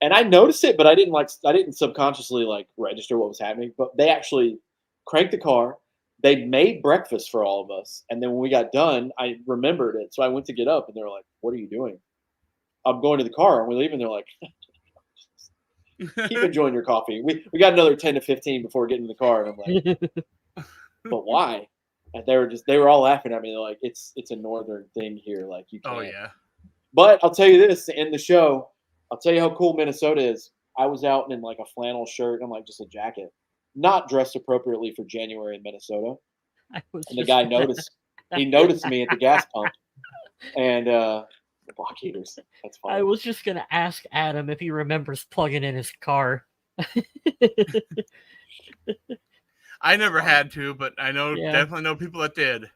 And I noticed it, but I didn't subconsciously like register what was happening. But they actually cranked the car. They made breakfast for all of us, and then when we got done, I remembered it. So I went to get up, and they were like, "What are you doing?" I'm going to the car, and we're leaving. They're like, "Keep enjoying your coffee." We got another 10 to 15 before getting in the car, and I'm like, "But why?" And they were all laughing at me. They're like, "It's a northern thing here, like you can't." Oh yeah. But I'll tell you this: to end the show, I'll tell you how cool Minnesota is. I was out in like a flannel shirt and like just a jacket, not dressed appropriately for January in Minnesota. And the guy noticed. He noticed me at the gas pump, and the block heaters. That's fine. I was just gonna ask Adam if he remembers plugging in his car. I never had to, but I know Yeah. definitely know people that did.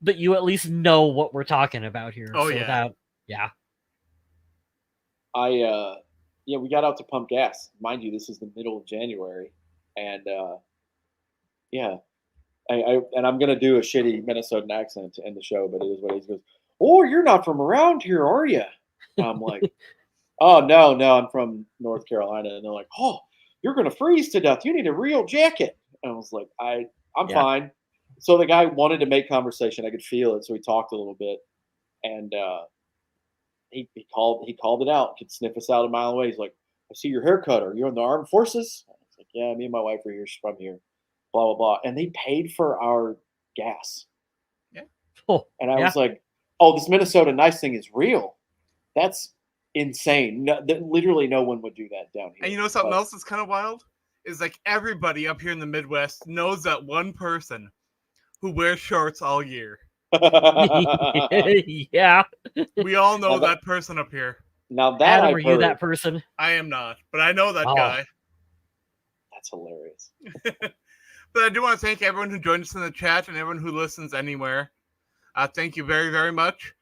But you at least know what we're talking about here. Oh, so yeah. Yeah. We got out to pump gas. Mind you, this is the middle of January, and I'm gonna do a shitty Minnesotan accent to end the show, but it is what it is. He goes, "Oh, you're not from around here, are you?" I'm like, "Oh no, I'm from North Carolina," and they're like, "Oh, you're gonna freeze to death. You need a real jacket." And I was like, I'm Yeah. fine." So the guy wanted to make conversation. I could feel it, so we talked a little bit, and he called it out. Could sniff us out a mile away. He's like, "I see your haircut. Are you in the armed forces?" I was like, "Yeah, me and my wife are here. She's from here." Blah blah blah. And they paid for our gas. Oh, And I was like, "Oh, this Minnesota nice thing is real. That's insane. Literally, no one would do that down here." And you know something else that's kind of wild? Is like everybody up here in the Midwest knows that one person who wears shorts all year. Yeah. We all know that person up here. Now that Adam, I've are you heard, that person? I am not, but I know that Oh. guy. That's hilarious. But I do want to thank everyone who joined us in the chat and everyone who listens anywhere. Thank you very, very much.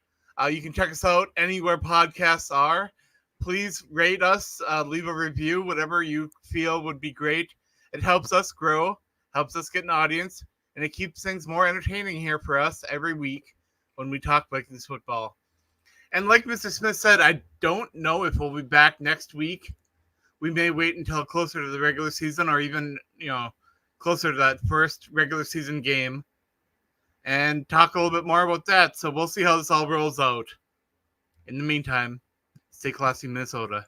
You can check us out anywhere podcasts are. Please rate us, leave a review, whatever you feel would be great. It helps us grow, helps us get an audience, and it keeps things more entertaining here for us every week when we talk Vikings football. And like Mr. Smith said, I don't know if we'll be back next week. We may wait until closer to the regular season or even, closer to that first regular season game and talk a little bit more about that. So we'll see how this all rolls out. In the meantime, stay classy, Minnesota.